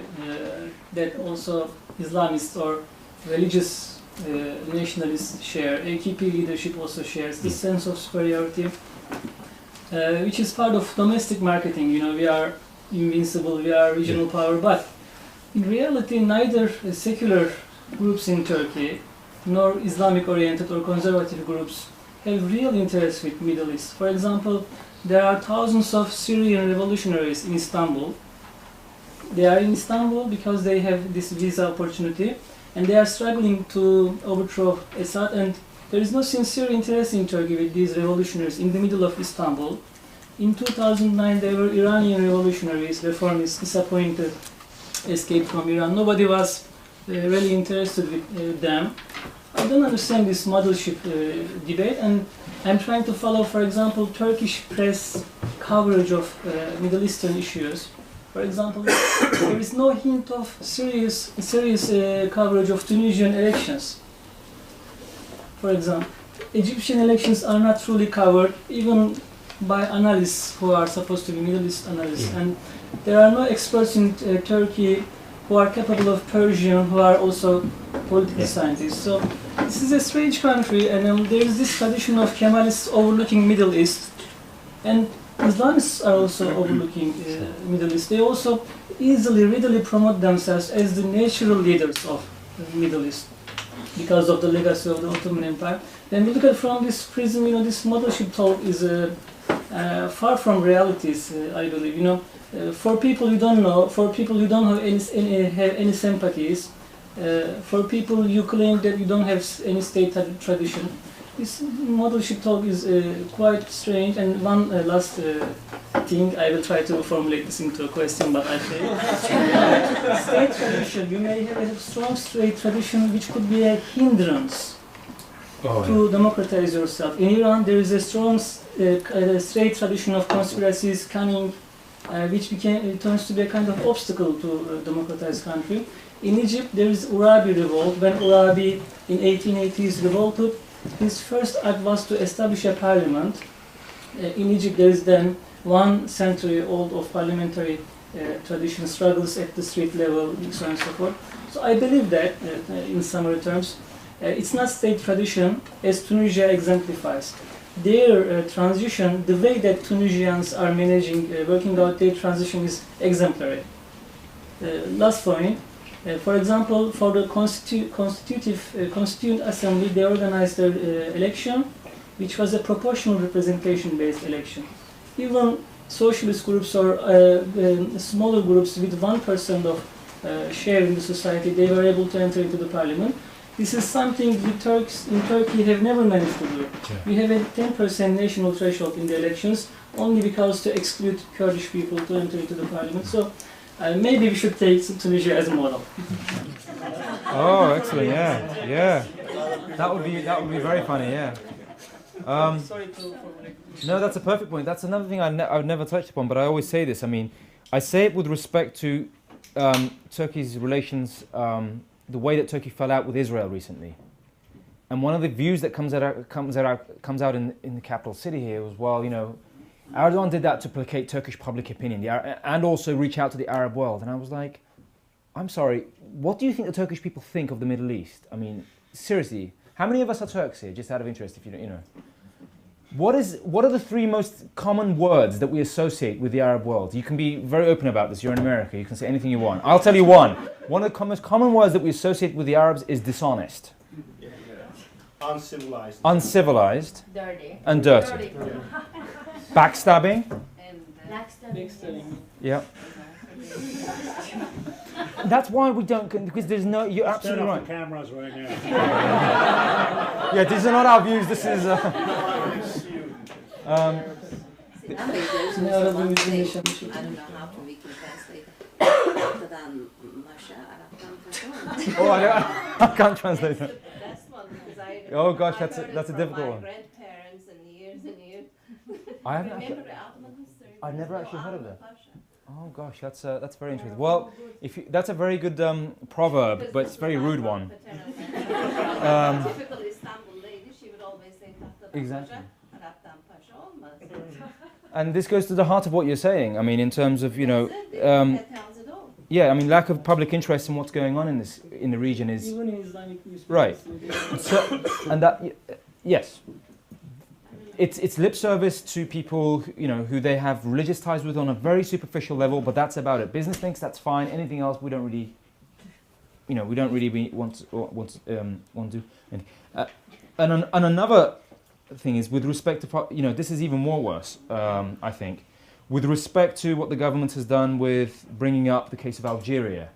that also Islamists or religious nationalists share, AKP leadership also shares this sense of superiority, which is part of domestic marketing. We are invincible, we are regional power, but in reality neither secular groups in Turkey nor Islamic-oriented or conservative groups have real interest with Middle East. For example, there are thousands of Syrian revolutionaries in Istanbul They are in Istanbul because they have this visa opportunity, and they are struggling to overthrow Assad. And there is no sincere interest in Turkey with these revolutionaries in the middle of Istanbul. In 2009, they were Iranian revolutionaries, reformists, disappointed, escaped from Iran. Nobody was really interested with them. I don't understand this mothership debate, and I'm trying to follow, for example, Turkish press coverage of Middle Eastern issues. For example, there is no hint of serious coverage of Tunisian elections. For example, Egyptian elections are not truly covered, even by analysts who are supposed to be Middle East analysts. And there are no experts in Turkey who are capable of Persian, who are also political scientists. So this is a strange country, and there is this tradition of Kemalists overlooking Middle East, and Islamists are also overlooking Middle East. They also readily promote themselves as the natural leaders of the Middle East because of the legacy of the Ottoman Empire. Then we look at from this prism, this mothership talk is far from realities, I believe. For people you don't know, for people you don't have any sympathies, for people you claim that you don't have any state tradition, this mothership talk is quite strange. And one last thing, I will try to formulate this into a question, but I fail. State tradition, you may have a strong state tradition which could be a hindrance to democratize yourself. In Iran, there is a strong state tradition of conspiracies, cunning, which turns to be a kind of obstacle to a democratized country. In Egypt, there is Urabi revolt. When Urabi in 1880s revolted, his first act was to establish a parliament. In Egypt, there is then 1 century old of parliamentary tradition, struggles at the street level, so on and so forth. So I believe that, in summary terms, it's not state tradition as Tunisia exemplifies. Their transition, the way that Tunisians are managing, working out their transition is exemplary. Last point, for example, for the Constituent Assembly, they organized their election, which was a proportional representation-based election. Even socialist groups or smaller groups with 1% of share in the society, they were able to enter into the parliament. This is something the Turks in Turkey have never managed to do. We have a 10% national threshold in the elections, only because to exclude Kurdish people to enter into the parliament. So maybe we should take Tunisia as a model. Oh, excellent! Yeah. That would be very funny. Yeah. No, that's a perfect point. That's another thing I've never touched upon, but I always say this. I mean, I say it with respect to Turkey's relations. The way that Turkey fell out with Israel recently, and one of the views that comes out in the capital city here was, well, Erdogan did that to placate Turkish public opinion, and also reach out to the Arab world. And I was like, I'm sorry, what do you think the Turkish people think of the Middle East? I mean, seriously, how many of us are Turks here? Just out of interest, if you know. What are the 3 most common words that we associate with the Arab world? You can be very open about this. You're in America. You can say anything you want. I'll tell you one. One of the most common words that we associate with the Arabs is dishonest. Uncivilized. Uncivilized. Dirty. And dirty. Backstabbing. Backstabbing. Yeah. That's why we don't, because there's no, you're absolutely Turn right. off the cameras right now. Yeah, these are not our views, this is... I don't know how to we can translate it. Oh, I can't translate that. That's one because I. Oh gosh, I that's heard a it from difficult my one. grandparents and years and years. I haven't Remember actually, the Ottoman history? I've never actually heard of that. Pasha. Oh gosh, that's very interesting. Well, that's a very good proverb, but it's a very rude one. Typical Istanbul lady, she would always say Exactly. Arap'tan Pasha olmaz. And this goes to the heart of what you're saying. I mean, in terms of, That tells it all. yeah, I mean, lack of public interest in what's going on in the region is Even in Islamic newspapers. right. So, and that, yes, it's lip service to people, who they have religious ties with on a very superficial level, but that's about it. Business thinks that's fine. Anything else, we don't really, want to do. And another thing is with respect to, this is even more worse, I think, With respect to what the government has done with bringing up the case of Algeria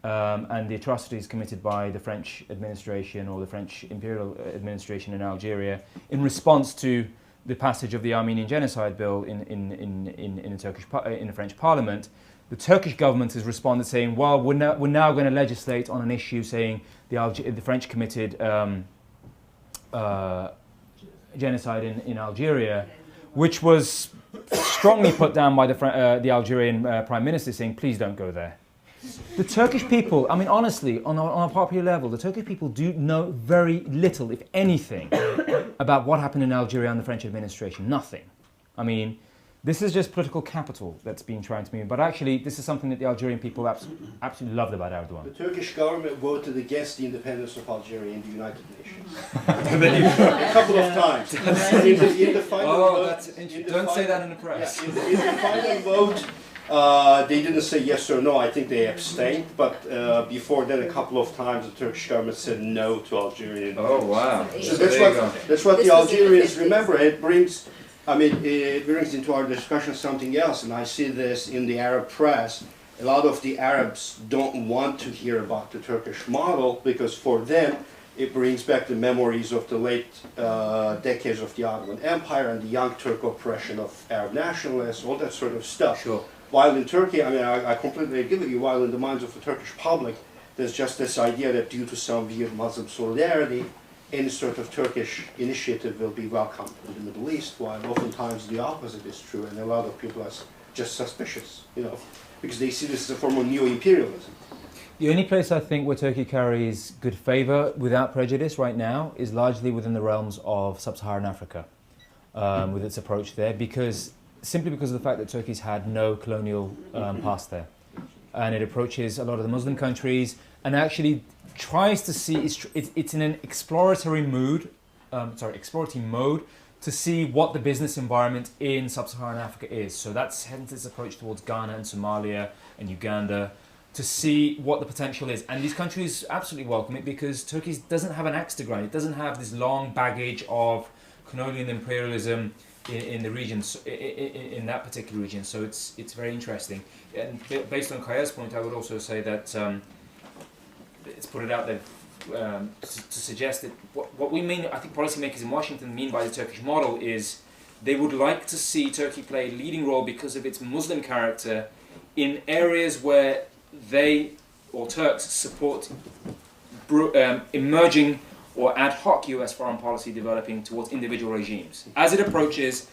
and the atrocities committed by the French administration or the French imperial administration in Algeria in response to the passage of the Armenian Genocide Bill in the French Parliament, the Turkish government has responded saying, well, we're now going to legislate on an issue saying the French committed genocide in Algeria, which was strongly put down by the Algerian Prime Minister, saying, please don't go there. The Turkish people, I mean, honestly, on a popular level, the Turkish people do know very little, if anything, about what happened in Algeria under the French administration. Nothing. I mean, this is just political capital that's been trying to move. But actually, this is something that the Algerian people absolutely loved about Erdogan. The Turkish government voted against the independence of Algeria in the United Nations. A couple of times. In the final vote, that's interesting. Don't say that in the press. Yeah, in the final vote, they didn't say yes or no. I think they abstained. But before then, a couple of times, the Turkish government said no to Algeria. Oh, wow. So that's what the Algerians remember. It brings into our discussion something else, and I see this in the Arab press. A lot of the Arabs don't want to hear about the Turkish model because for them it brings back the memories of the late decades of the Ottoman Empire and the Young Turk oppression of Arab nationalists, all that sort of stuff. Sure. While in Turkey, I mean, I completely agree with you, while in the minds of the Turkish public, there's just this idea that due to some weird Muslim solidarity, any sort of Turkish initiative will be welcomed in the Middle East, while oftentimes the opposite is true, and a lot of people are just suspicious, because they see this as a form of neo-imperialism. The only place I think where Turkey carries good favour without prejudice right now is largely within the realms of sub-Saharan Africa, with its approach there, simply because of the fact that Turkey's had no colonial past there. And it approaches a lot of the Muslim countries and actually tries to see, it's in an exploratory mode to see what the business environment in sub-Saharan Africa is. So that's hence its approach towards Ghana and Somalia and Uganda to see what the potential is. And these countries absolutely welcome it because Turkey doesn't have an axe to grind. It doesn't have this long baggage of colonial imperialism in the region, in that particular region. So it's very interesting. And based on Kaya's point, I would also say that it's put it out there to suggest that what we mean, I think policymakers in Washington mean by the Turkish model is they would like to see Turkey play a leading role because of its Muslim character in areas where they, or Turks, support emerging or ad hoc US foreign policy developing towards individual regimes. As it emerges,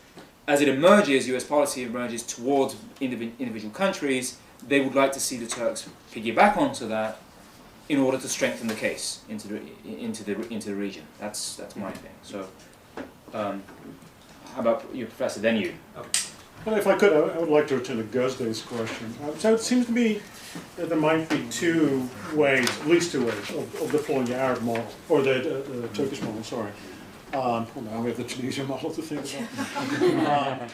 US policy emerges towards individual countries, they would like to see the Turks piggyback onto that in order to strengthen the case into the region. That's my thing. So, how about you, Professor? Then you. Well, if I could, I would like to return to Gözday's question. So it seems to me that there might be two ways, at least two ways, of deploying the Arab model, or the Turkish model, sorry. Well, now we have the Tunisian model to think about.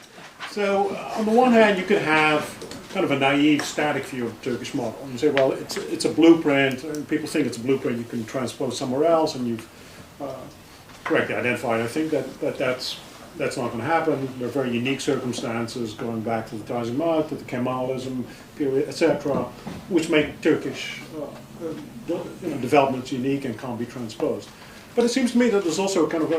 So on the one hand, you could have kind of a naive, static view of the Turkish model. And you say, well, it's a blueprint, and people think it's a blueprint you can transpose somewhere else, and you've correctly identified, I think, that's not going to happen. There are very unique circumstances going back to the Tanzimat, to the Kemalism period, etc., which make Turkish developments unique and can't be transposed. But it seems to me that there's also kind of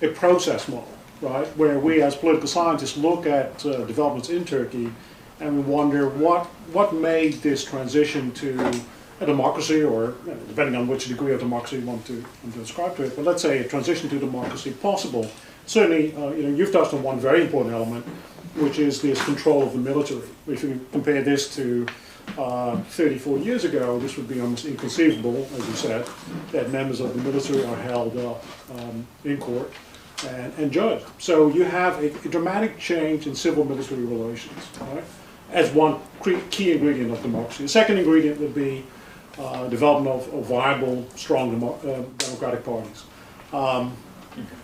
a process model, right, where we as political scientists look at developments in Turkey and we wonder what made this transition to a democracy, or depending on which degree of democracy you want to ascribe to it, but let's say a transition to democracy possible. Certainly, you've touched on one very important element, which is this control of the military. If you compare this to 30, 40 years ago, this would be almost inconceivable, as you said, that members of the military are held in court and judged. So you have a dramatic change in civil-military relations, right, as one key ingredient of democracy. The second ingredient would be development of viable, strong democratic parties.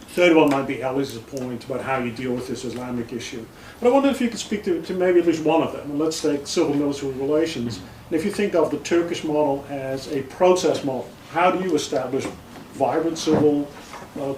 Third one might be Alice's point about how you deal with this Islamic issue. But I wonder if you could speak to maybe at least one of them. And let's take civil-military relations. And if you think of the Turkish model as a process model, how do you establish vibrant civil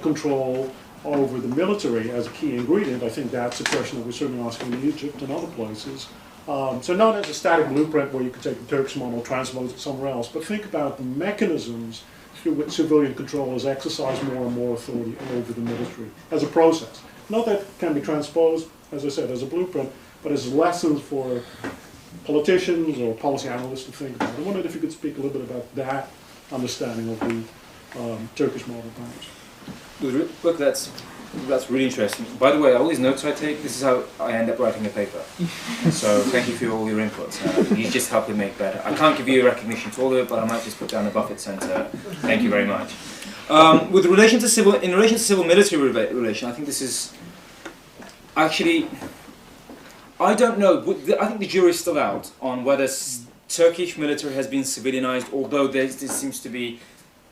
control over the military as a key ingredient, I think that's a question that we're certainly asking in Egypt and other places. So not as a static blueprint where you could take the Turkish model, transpose it somewhere else, but think about the mechanisms through which civilian controllers exercise more and more authority over the military as a process. Not that it can be transposed, as I said, as a blueprint, but as lessons for politicians or policy analysts to think about. I wondered if you could speak a little bit about that understanding of the Turkish model, perhaps. Look, that's really interesting. By the way, all these notes I take, this is how I end up writing a paper. So thank you for all your inputs. You just help me make better. I can't give you a recognition to all of it, but I might just put down the Buffett Center. Thank you very much. In relation to civil-military relation, I think this is actually, I don't know. I think the jury's still out on whether Turkish military has been civilianized, although there seems to be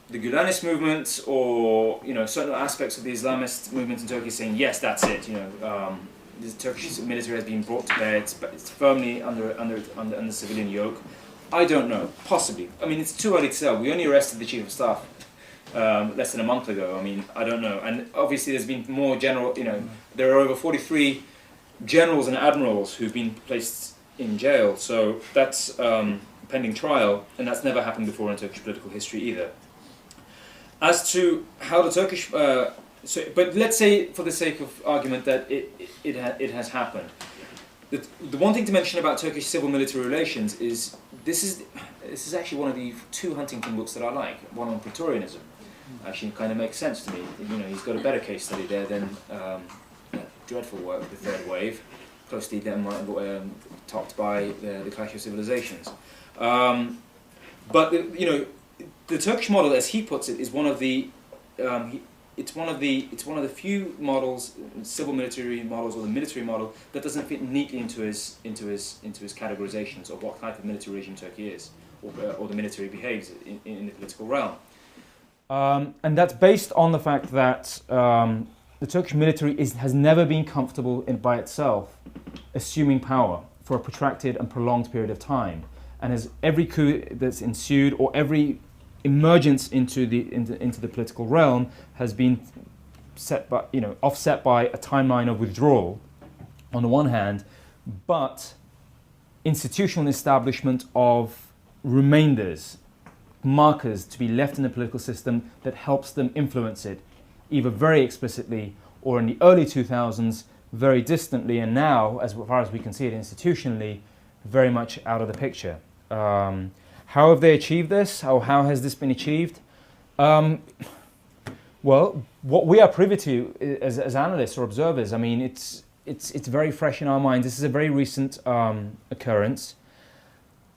the Gülenist movement, or certain aspects of the Islamist movement in Turkey saying yes, that's it. The Turkish military has been brought to bear. It's firmly under civilian yoke. I don't know. Possibly. I mean, it's too early to tell. We only arrested the chief of staff less than a month ago. I mean, I don't know. And obviously, there's been more general. There are over 43 generals and admirals who've been placed in jail. So that's pending trial, and that's never happened before in Turkish political history either. As to how the Turkish, but let's say for the sake of argument that it has happened. The one thing to mention about Turkish civil-military relations is this is actually one of the two Huntington books that I like. One on Praetorianism, actually kind of makes sense to me. He's got a better case study there than that dreadful work, The Third Wave, closely topped by the Clash of Civilizations. But the Turkish model, as he puts it, is one of the it's one of the few models, civil military models, or the military model, that doesn't fit neatly into his categorizations of what type of military regime Turkey is, or the military behaves in the political realm. And that's based on the fact that the Turkish military has never been comfortable by itself assuming power for a protracted and prolonged period of time, and as every coup that's ensued, or every emergence into the political realm, has been offset by a timeline of withdrawal on the one hand, but institutional establishment of remainders, markers to be left in the political system that helps them influence it, either very explicitly or in the early 2000s very distantly, and now, as far as we can see it institutionally, very much out of the picture. How have they achieved this? How has this been achieved? Well, what we are privy to as analysts or observers, I mean, it's very fresh in our minds. This is a very recent occurrence,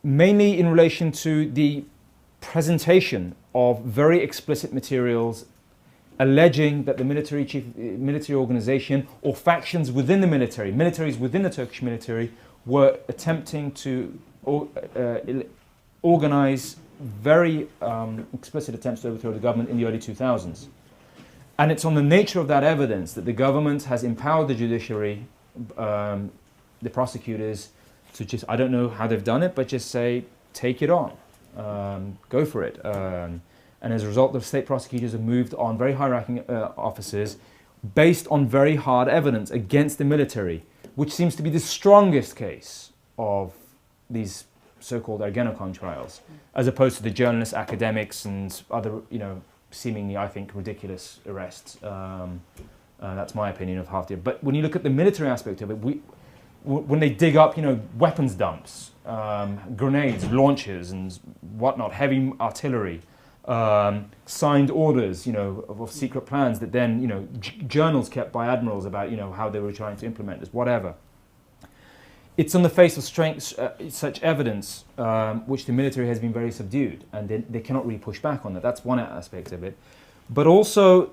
mainly in relation to the presentation of very explicit materials alleging that the military organization or factions within the military, militaries within the Turkish military, were attempting to organize very explicit attempts to overthrow the government in the early 2000s. And it's on the nature of that evidence that the government has empowered the judiciary, the prosecutors, to just, I don't know how they've done it, but just say, take it on, go for it. And as a result, the state prosecutors have moved on very high-ranking officers based on very hard evidence against the military, which seems to be the strongest case of these so-called Ergenekon trials, as opposed to the journalists, academics, and other, seemingly, I think, ridiculous arrests. That's my opinion of half the. But when you look at the military aspect of it, when they dig up, weapons dumps, grenades, launchers, and whatnot, heavy artillery, signed orders, of secret plans that then, journals kept by admirals about, how they were trying to implement this, whatever. It's on the face of such evidence, which the military has been very subdued, and they cannot really push back on that. That's one aspect of it. But also,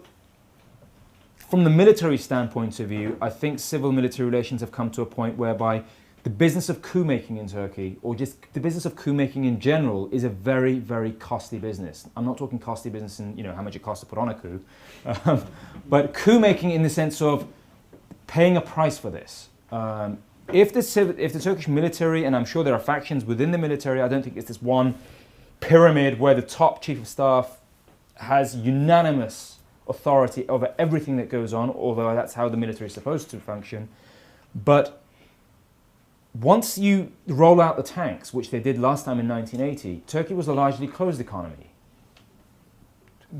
from the military standpoint of view, I think civil-military relations have come to a point whereby the business of coup-making in Turkey, or just the business of coup-making in general, is a very, very costly business. I'm not talking costly business in, how much it costs to put on a coup, but coup-making in the sense of paying a price for this. If the Turkish military, and I'm sure there are factions within the military, I don't think it's this one pyramid where the top chief of staff has unanimous authority over everything that goes on, although that's how the military is supposed to function. But once you roll out the tanks, which they did last time in 1980, Turkey was a largely closed economy.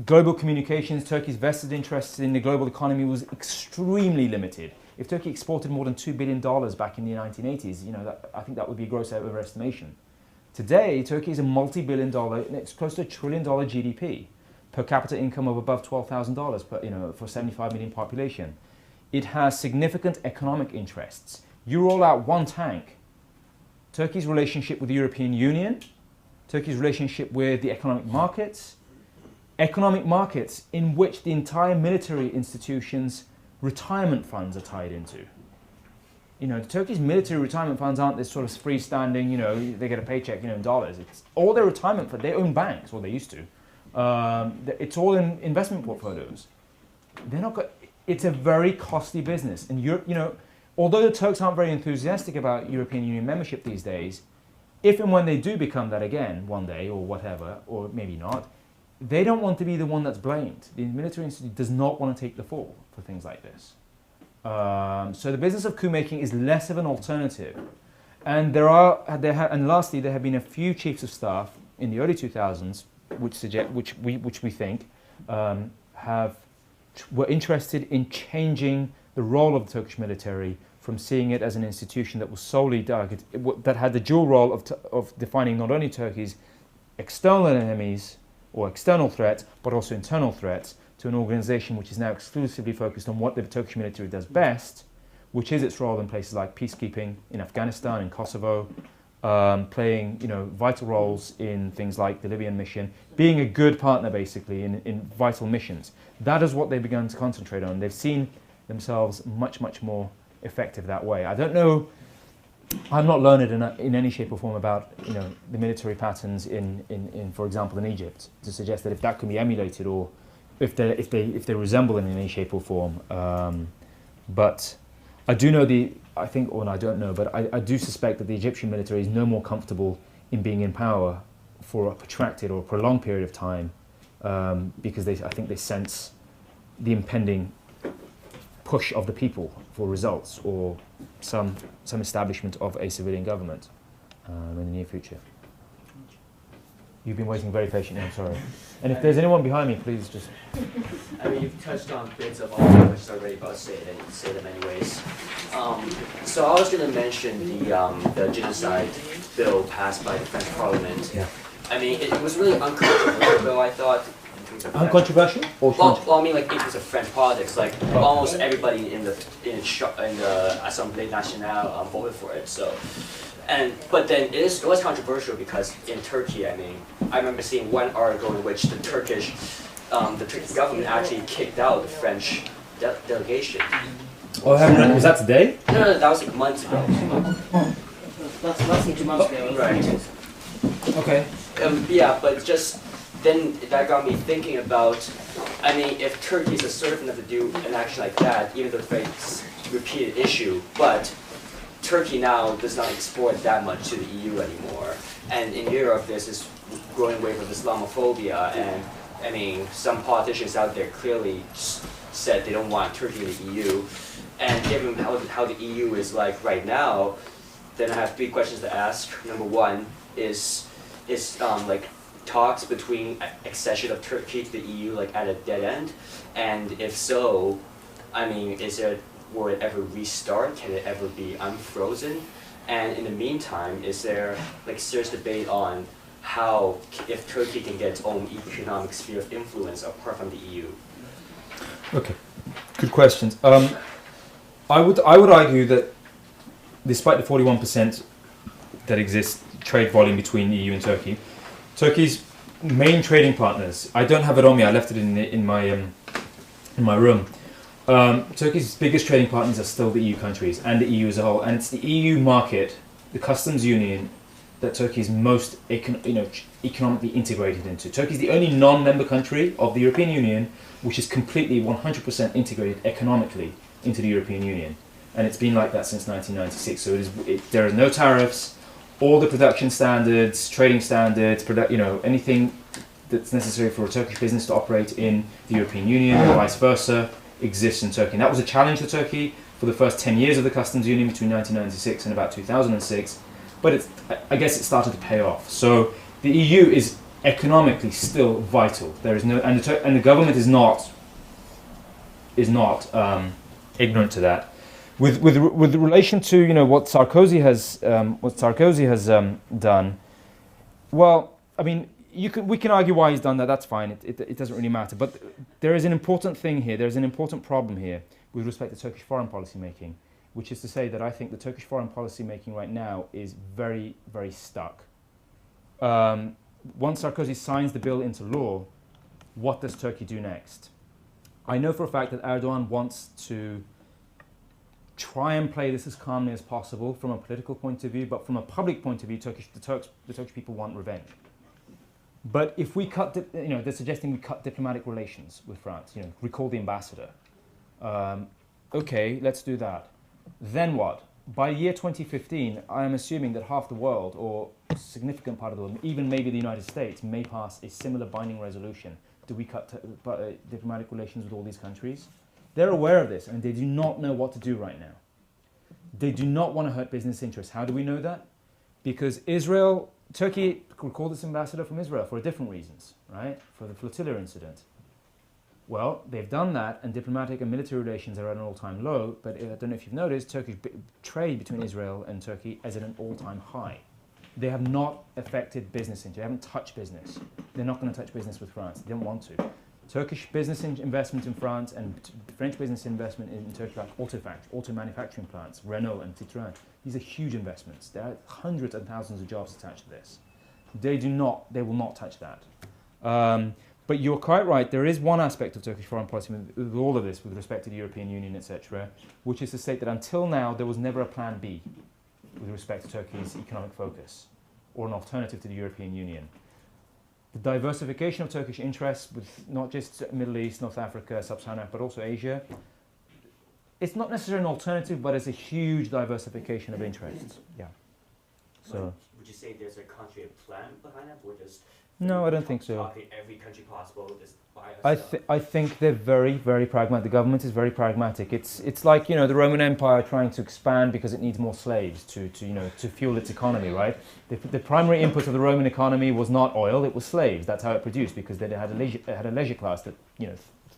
Global communications, Turkey's vested interest in the global economy was extremely limited. If Turkey exported more than $2 billion back in the 1980s, I think that would be a gross overestimation. Today, Turkey is a multi-billion dollar, it's close to $1 trillion GDP, per capita income of above $12,000 per, for 75 million population. It has significant economic interests. You roll out one tank, Turkey's relationship with the European Union, Turkey's relationship with the economic markets in which the entire military institutions' retirement funds are tied into. Turkey's military retirement funds aren't this sort of freestanding, they get a paycheck, in dollars. It's all their retirement fund. They own banks, or they used to. It's all in investment portfolios. It's a very costly business. And Europe, although the Turks aren't very enthusiastic about European Union membership these days, if and when they do become that again one day or whatever, or maybe not, they don't want to be the one that's blamed. The military institute does not want to take the fall for things like this. So the business of coup making is less of an alternative. And and lastly, there have been a few chiefs of staff in the early 2000s which we think were interested in changing the role of the Turkish military from seeing it as an institution that was solely that had the dual role of defining not only Turkey's external enemies or external threats, but also internal threats, to an organization which is now exclusively focused on what the Turkish military does best, which is its role in places like peacekeeping in Afghanistan and Kosovo, playing vital roles in things like the Libyan mission, being a good partner basically in vital missions. That is what they've begun to concentrate on. They've seen themselves much, much more effective that way. I don't know, I'm not learned in any shape or form about the military patterns in for example in Egypt, to suggest that if that can be emulated or if they resemble in any shape or form. But I do know I don't know, but I do suspect that the Egyptian military is no more comfortable in being in power for a protracted or prolonged period of time because I think they sense the impending push of the people for results or some establishment of a civilian government in the near future. You've been waiting very patiently, I'm sorry. And if there's anyone behind me, please just... You've touched on bits of all the questions already, but I'll say them anyways. So I was going to mention the genocide bill passed by the French Parliament. Yeah. It was really uncontroversial, though, I thought. Uncontroversial? Well, it was a French politics. Almost everybody in the Assemblée Nationale voted for it. So, but then it was controversial because in Turkey, I remember seeing one article in which the Turkish government actually kicked out the French delegation. Oh, was that today? No, that was months ago. That's less than 2 months ago. Right. Okay. Yeah, but just then that got me thinking about, if Turkey is assertive enough to do an action like that, even though it's a repeated issue, but Turkey now does not export that much to the EU anymore. And in Europe, there's this growing wave of Islamophobia, and some politicians out there clearly said they don't want Turkey in the EU. And given how the EU is like right now, then I have 3 questions to ask. Number one is talks between accession of Turkey to the EU at a dead end? And if so, will it ever restart? Can it ever be unfrozen? And in the meantime, is there serious debate on if Turkey can get its own economic sphere of influence apart from the EU? Okay, good questions. I would argue that despite the 41% that exists trade volume between the EU and Turkey, Turkey's main trading partners, I don't have it on me, I left it in my room. Turkey's biggest trading partners are still the EU countries and the EU as a whole, and it's the EU market, the customs union, that Turkey is most economically integrated into. Turkey is the only non-member country of the European Union which is completely 100% integrated economically into the European Union, and it's been like that since 1996. So there are no tariffs. All the production standards, trading standards, anything that's necessary for a Turkish business to operate in the European Union and vice versa exists in Turkey. And that was a challenge to Turkey for the first 10 years of the customs union between 1996 and about 2006, but I guess it started to pay off. So the EU is economically still vital. There is no, and the government is not ignorant to that. With relation to what Sarkozy has done, well, I mean, we can argue why he's done that. That's fine. It doesn't really matter. But there is an important thing here. There's an important problem here with respect to Turkish foreign policy making, which is to say that I think the Turkish foreign policy making right now is very, very stuck. Once Sarkozy signs the bill into law, what does Turkey do next? I know for a fact that Erdogan wants to try and play this as calmly as possible from a political point of view, but from a public point of view, the Turkish people want revenge. But if we cut, they're suggesting we cut diplomatic relations with France, recall the ambassador. Okay, let's do that. Then what? By year 2015, I am assuming that half the world, or a significant part of the world, even maybe the United States, may pass a similar binding resolution. Do we cut diplomatic relations with all these countries? They're aware of this, and they do not know what to do right now. They do not want to hurt business interests. How do we know that? Because Turkey recalled its ambassador from Israel for different reasons, right? For the flotilla incident. Well, they've done that, and diplomatic and military relations are at an all-time low, but I don't know if you've noticed, Turkish trade between Israel and Turkey is at an all-time high. They have not affected business, they haven't touched business. They're not going to touch business with France, they don't want to. Turkish business investment in France and French business investment in Turkey, like auto manufacturing plants, Renault and Citroën, these are huge investments. There are hundreds and thousands of jobs attached to this. They will not touch that. But you're quite right, there is one aspect of Turkish foreign policy with all of this, with respect to the European Union, etc., which is to state that until now there was never a plan B with respect to Turkey's economic focus, or an alternative to the European Union. The diversification of Turkish interests with not just Middle East, North Africa, Sub-Saharan, but also Asia, it's not necessarily an alternative, but it's a huge diversification of interests. Yeah. So. Would you say there's a country plan behind that, or just? No, I don't think so. Copy every country possible, just buy I think they're very, very pragmatic. The government is very pragmatic. It's like the Roman Empire trying to expand because it needs more slaves to fuel its economy, right? The primary input of the Roman economy was not oil; it was slaves. That's how it produced, because they had a leisure class that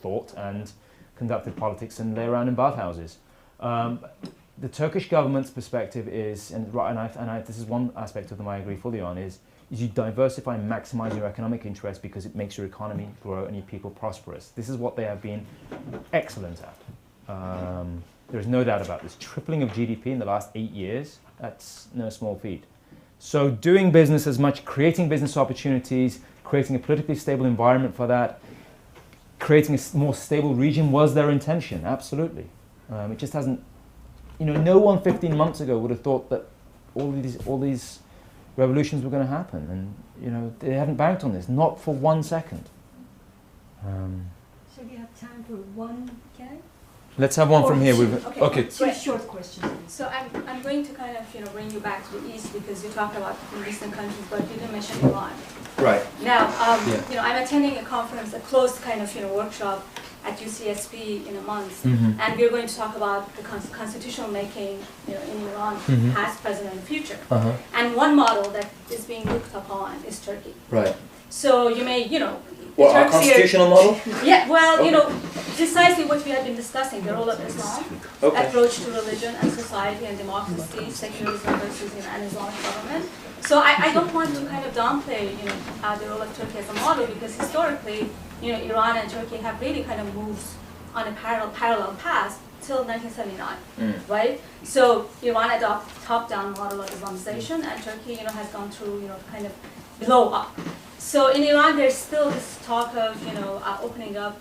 thought and conducted politics and lay around in bathhouses. The Turkish government's perspective is, this is one aspect of them I agree fully on, is you diversify and maximize your economic interest because it makes your economy grow and your people prosperous. This is what they have been excellent at. There is no doubt about this. Tripling of GDP in the last 8 years, that's no small feat. So doing business as much, creating business opportunities, creating a politically stable environment for that, creating a more stable region was their intention, absolutely. It just hasn't, no one 15 months ago would have thought that all these revolutions were going to happen, and they haven't banked on this, not for 1 second. So we have time for one, can Let's have one from here. Okay. Two short questions. So I'm going to kind of bring you back to the east, because you talked about Middle Eastern countries, but you didn't mention Iran. Right. Now, I'm attending a conference, a closed kind of workshop at UCSB in a month, and we're going to talk about the constitutional making in Iran, past, present, and future. And one model that is being looked upon is Turkey. Right. So you may, Well, our constitutional model? Yeah, well, precisely what we have been discussing, the role of Islam, approach to religion and society and democracy, secularism versus an Islamic government. So I don't want to kind of downplay, the role of Turkey as a model, because historically, Iran and Turkey have really kind of moved on a parallel path till 1979, right? So Iran adopted top-down model of Islamization, and Turkey, has gone through, kind of below up. So in Iran, there's still this talk of, opening up,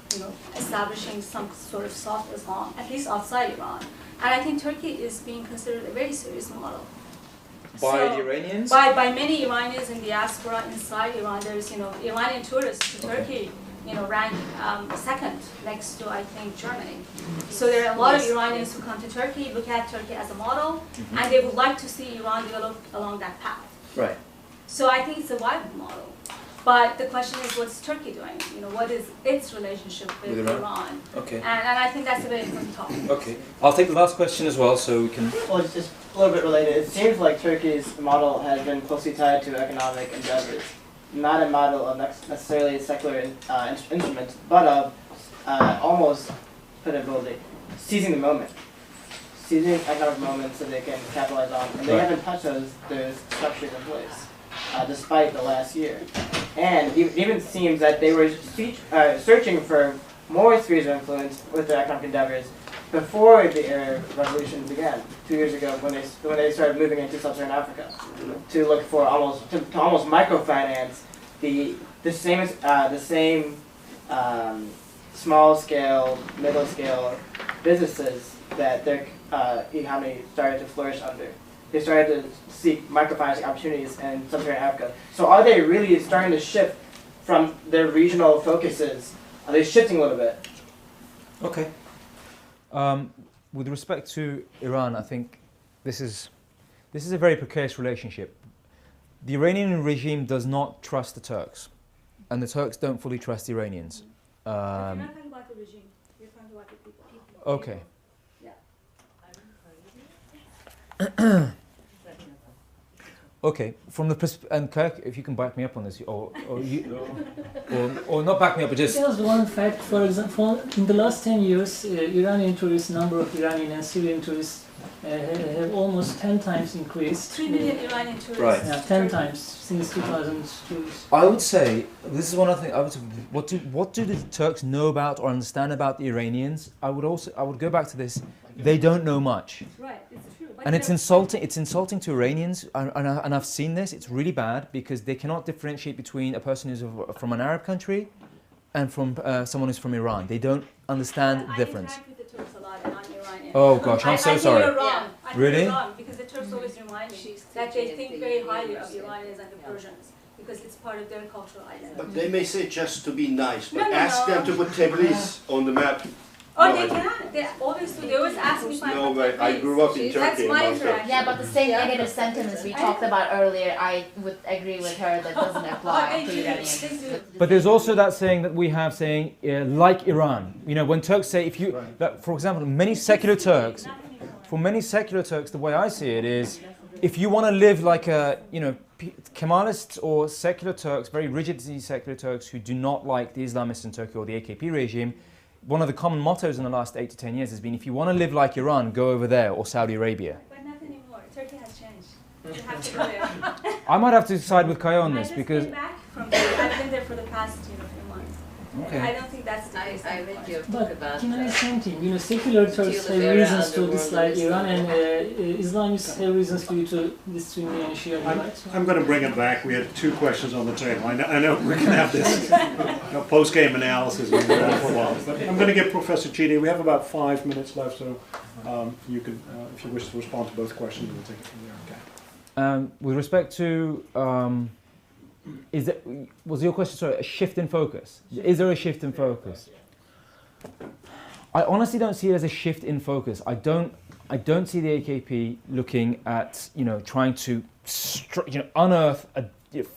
establishing some sort of soft Islam, at least outside Iran. And I think Turkey is being considered a very serious model. By the Iranians? By many Iranians in diaspora inside Iran. There's, Iranian tourists to Turkey, rank second next to, I think, Germany. So there are a lot of Iranians who come to Turkey, look at Turkey as a model, and they would like to see Iran develop along that path. Right. So I think it's a viable model. But the question is, what's Turkey doing? You know, what is its relationship with Iran? Okay. And I think that's a very important topic. Okay. I'll take the last question as well, so we can. Well, it's just a little bit related. It seems like Turkey's model has been closely tied to economic endeavors, not a model of necessarily secular instruments, but of almost, put it boldly, seizing the moment. Seizing economic moments that they can capitalize on. And they haven't touched those structures in place, despite the last year. And it even seems that they were searching for more spheres of influence with their economic endeavors before the Arab Revolution began 2 years ago, when they started moving into sub-Saharan Africa to look for almost microfinance the same small scale, middle scale businesses that their economy started to flourish under. They started to seek microfinancing opportunities in sub-Saharan Africa. So are they really starting to shift from their regional focuses? Are they shifting a little bit? Okay. With respect to Iran, I think this is a very precarious relationship. The Iranian regime does not trust the Turks, and the Turks don't fully trust the Iranians. You're not talking about the regime. You're talking about the people. Okay. Okay, from the and Kirk, if you can back me up on this, or not back me up, but just. There's one fact, for example, in the last 10 years, Iranian tourists, number of Iranian and Syrian tourists have almost 10 times increased. 3 million Iranian tourists. Right. Yeah, 10 times since 2002. I would say this is one of the things. What do the Turks know about or understand about the Iranians? I would go back to this. They don't know much. Right, it's true. And it's insulting. It's insulting to Iranians, and I've seen this. It's really bad because they cannot differentiate between a person who's from an Arab country and from someone who's from Iran. They don't understand the difference. I interact with the Turks a lot, and I'm Iranian. Oh gosh, I'm so sorry. You're wrong. Really? You're wrong, because the Turks always remind me that they think very highly of the Iranians and the Persians, because it's part of their cultural identity. But they may say just to be nice, but No. ask them to put Tabriz on the map. Oh, they can. They always do. They always ask me if I'm No way. I grew up in Turkey. That's my interaction. Yeah, but the same negative sentiments we talked about earlier, I would agree with her, that doesn't apply to Iranians. But there's also that saying that we have saying, like Iran. You know, when Turks say, if you, that, for example, many secular Turks, for many secular Turks, the way I see it is, if you want to live like a, you know, Kemalists or secular Turks, very rigidly secular Turks who do not like the Islamists in Turkey or the AKP regime, one of the common mottos in the last 8 to 10 years has been, if you want to live like Iran, go over there, or Saudi Arabia. But not anymore. Turkey has changed. You have to go there. I might have to side with Kaya on this because. I just came back from there. I've been there for the past few months. Okay. I don't think that's the case. I read your book But about can I say something? You know, secular Turks have reasons to dislike Iran, and Islamists have reasons for you to discriminate and Shia, right? I'm going to bring it back. We had 2 questions on the table. I know we can have this post-game analysis for a while. But I'm going to give Professor Ciddi, we have about 5 minutes left, so you can, if you wish to respond to both questions, we'll take it from there. Okay. With respect to, was your question, sorry, a shift in focus? Is there a shift in focus? I honestly don't see it as a shift in focus. I don't see the AKP looking at, you know, trying to, unearth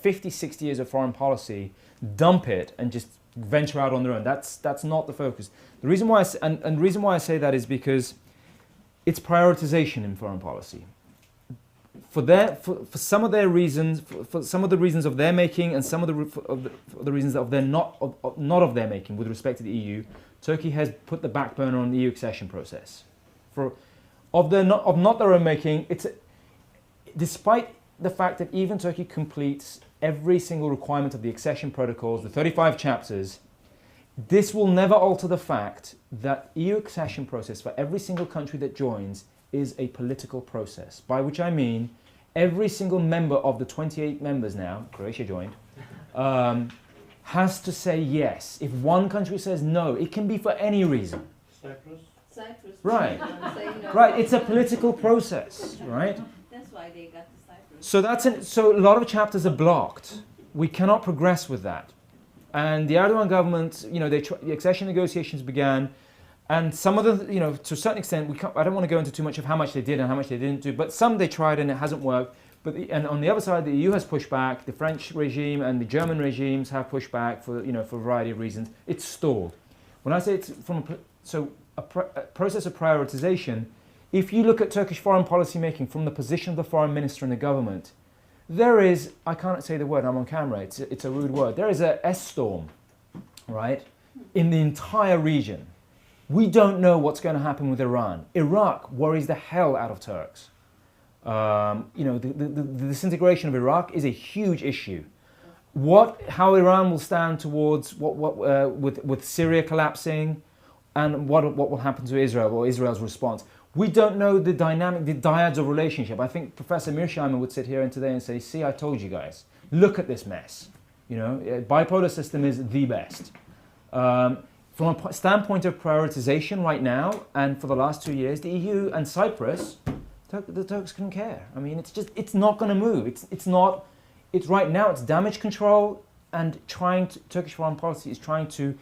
50, 60 years of foreign policy, dump it, and just venture out on their own. That's not the focus. The reason why, the reason why I say that is because it's prioritization in foreign policy. For some of their reasons, for some of the reasons of their making, and some of the reasons of their not of their making with respect to the EU, Turkey has put the back burner on the EU accession process. Of not their own making, despite the fact that even Turkey completes every single requirement of the accession protocols, the 35 chapters, this will never alter the fact that EU accession process for every single country that joins is a political process, by which I mean every single member of the 28 members now, Croatia joined, has to say yes. If one country says no, it can be for any reason. Cyprus. Right. No. Right, it's a political process, right? That's why they got the Cyprus. So a lot of chapters are blocked. We cannot progress with that. And the Erdogan government, you know, the accession negotiations began. And some of the, you know, to a certain extent, I don't want to go into too much of how much they did and how much they didn't do, but some they tried and it hasn't worked. And on the other side, the EU has pushed back. The French regime and the German regimes have pushed back for for a variety of reasons. It's stalled. When I say it's from a process of prioritization, if you look at Turkish foreign policy making from the position of the foreign minister in the government, there is, I can't say the word, I'm on camera, it's a rude word, there is a S-storm, right, in the entire region. We don't know what's going to happen with Iran. Iraq worries the hell out of Turks. The disintegration of Iraq is a huge issue. How Iran will stand towards with Syria collapsing, and what will happen to Israel or Israel's response. We don't know the dynamic, the dyads of relationship. I think Professor Mearsheimer would sit here today and say, "See, I told you guys. Look at this mess. Bipolar system is the best." From a standpoint of prioritization right now, and for the last 2 years, the EU and Cyprus, the Turks couldn't care. I mean, it's not going to move. It's right now, it's damage control, and Turkish foreign policy is trying to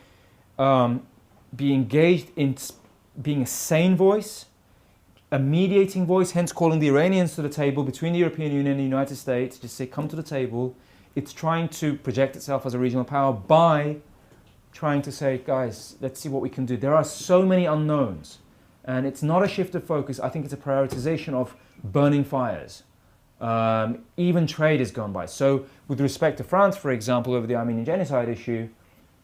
be engaged in being a sane voice, a mediating voice, hence calling the Iranians to the table between the European Union and the United States, just say, come to the table. It's trying to project itself as a regional power by trying to say, guys, let's see what we can do. There are so many unknowns, and it's not a shift of focus. I think it's a prioritization of burning fires. Even trade has gone by. So with respect to France, for example, over the Armenian genocide issue,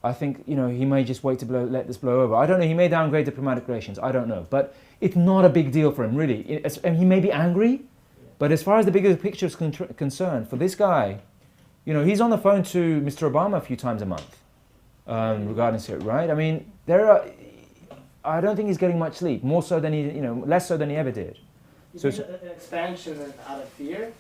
I think he may just wait to let this blow over. I don't know. He may downgrade diplomatic relations. I don't know. But it's not a big deal for him, really. And he may be angry, but as far as the bigger picture is concerned, for this guy, he's on the phone to Mr. Obama a few times a month regarding Syria, right? I mean, I don't think he's getting much sleep. More so than less so than he ever did. So it's an expansion out of fear.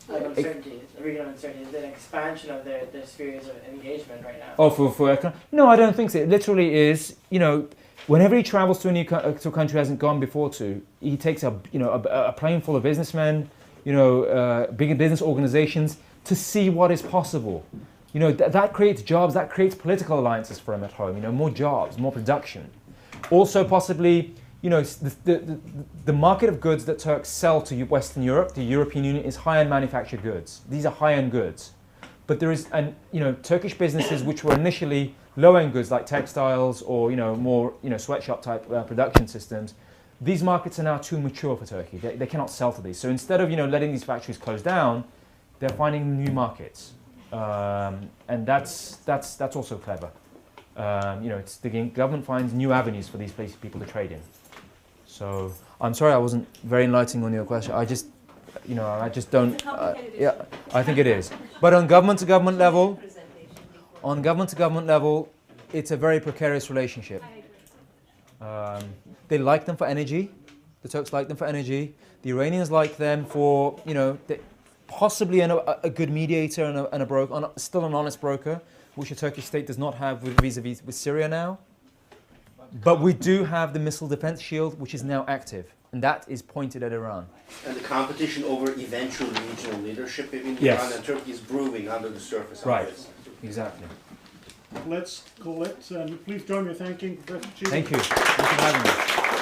Like uncertainty, regional uncertainty, is an expansion of their spheres of engagement right now. Oh, no, I don't think so. It literally is, whenever he travels to a country he hasn't gone before to, he takes a plane full of businessmen, big business organizations to see what is possible. That creates jobs, that creates political alliances for him at home. More jobs, more production. Also, possibly. The market of goods that Turks sell to Western Europe, the European Union, is high-end manufactured goods. These are high-end goods. But there is, Turkish businesses which were initially low-end goods like textiles or, more, sweatshop type production systems. These markets are now too mature for Turkey. They cannot sell to these. So instead of, letting these factories close down, they're finding new markets. And that's also clever. It's the government finds new avenues for these people to trade in. So I'm sorry I wasn't very enlightening on your question. I just don't. I think it is. But on government to government level, it's a very precarious relationship. They like them for energy. The Turks like them for energy. The Iranians like them for possibly a good mediator and a broker, still an honest broker, which the Turkish state does not have vis-a-vis with Syria now. But we do have the missile defense shield, which is now active, and that is pointed at Iran. And the competition over eventual regional leadership between Iran and Turkey is brewing under the surface. Right, exactly. Let's call it, and please join me in thanking Professor Ciddi. Thank you. Thank you for having me.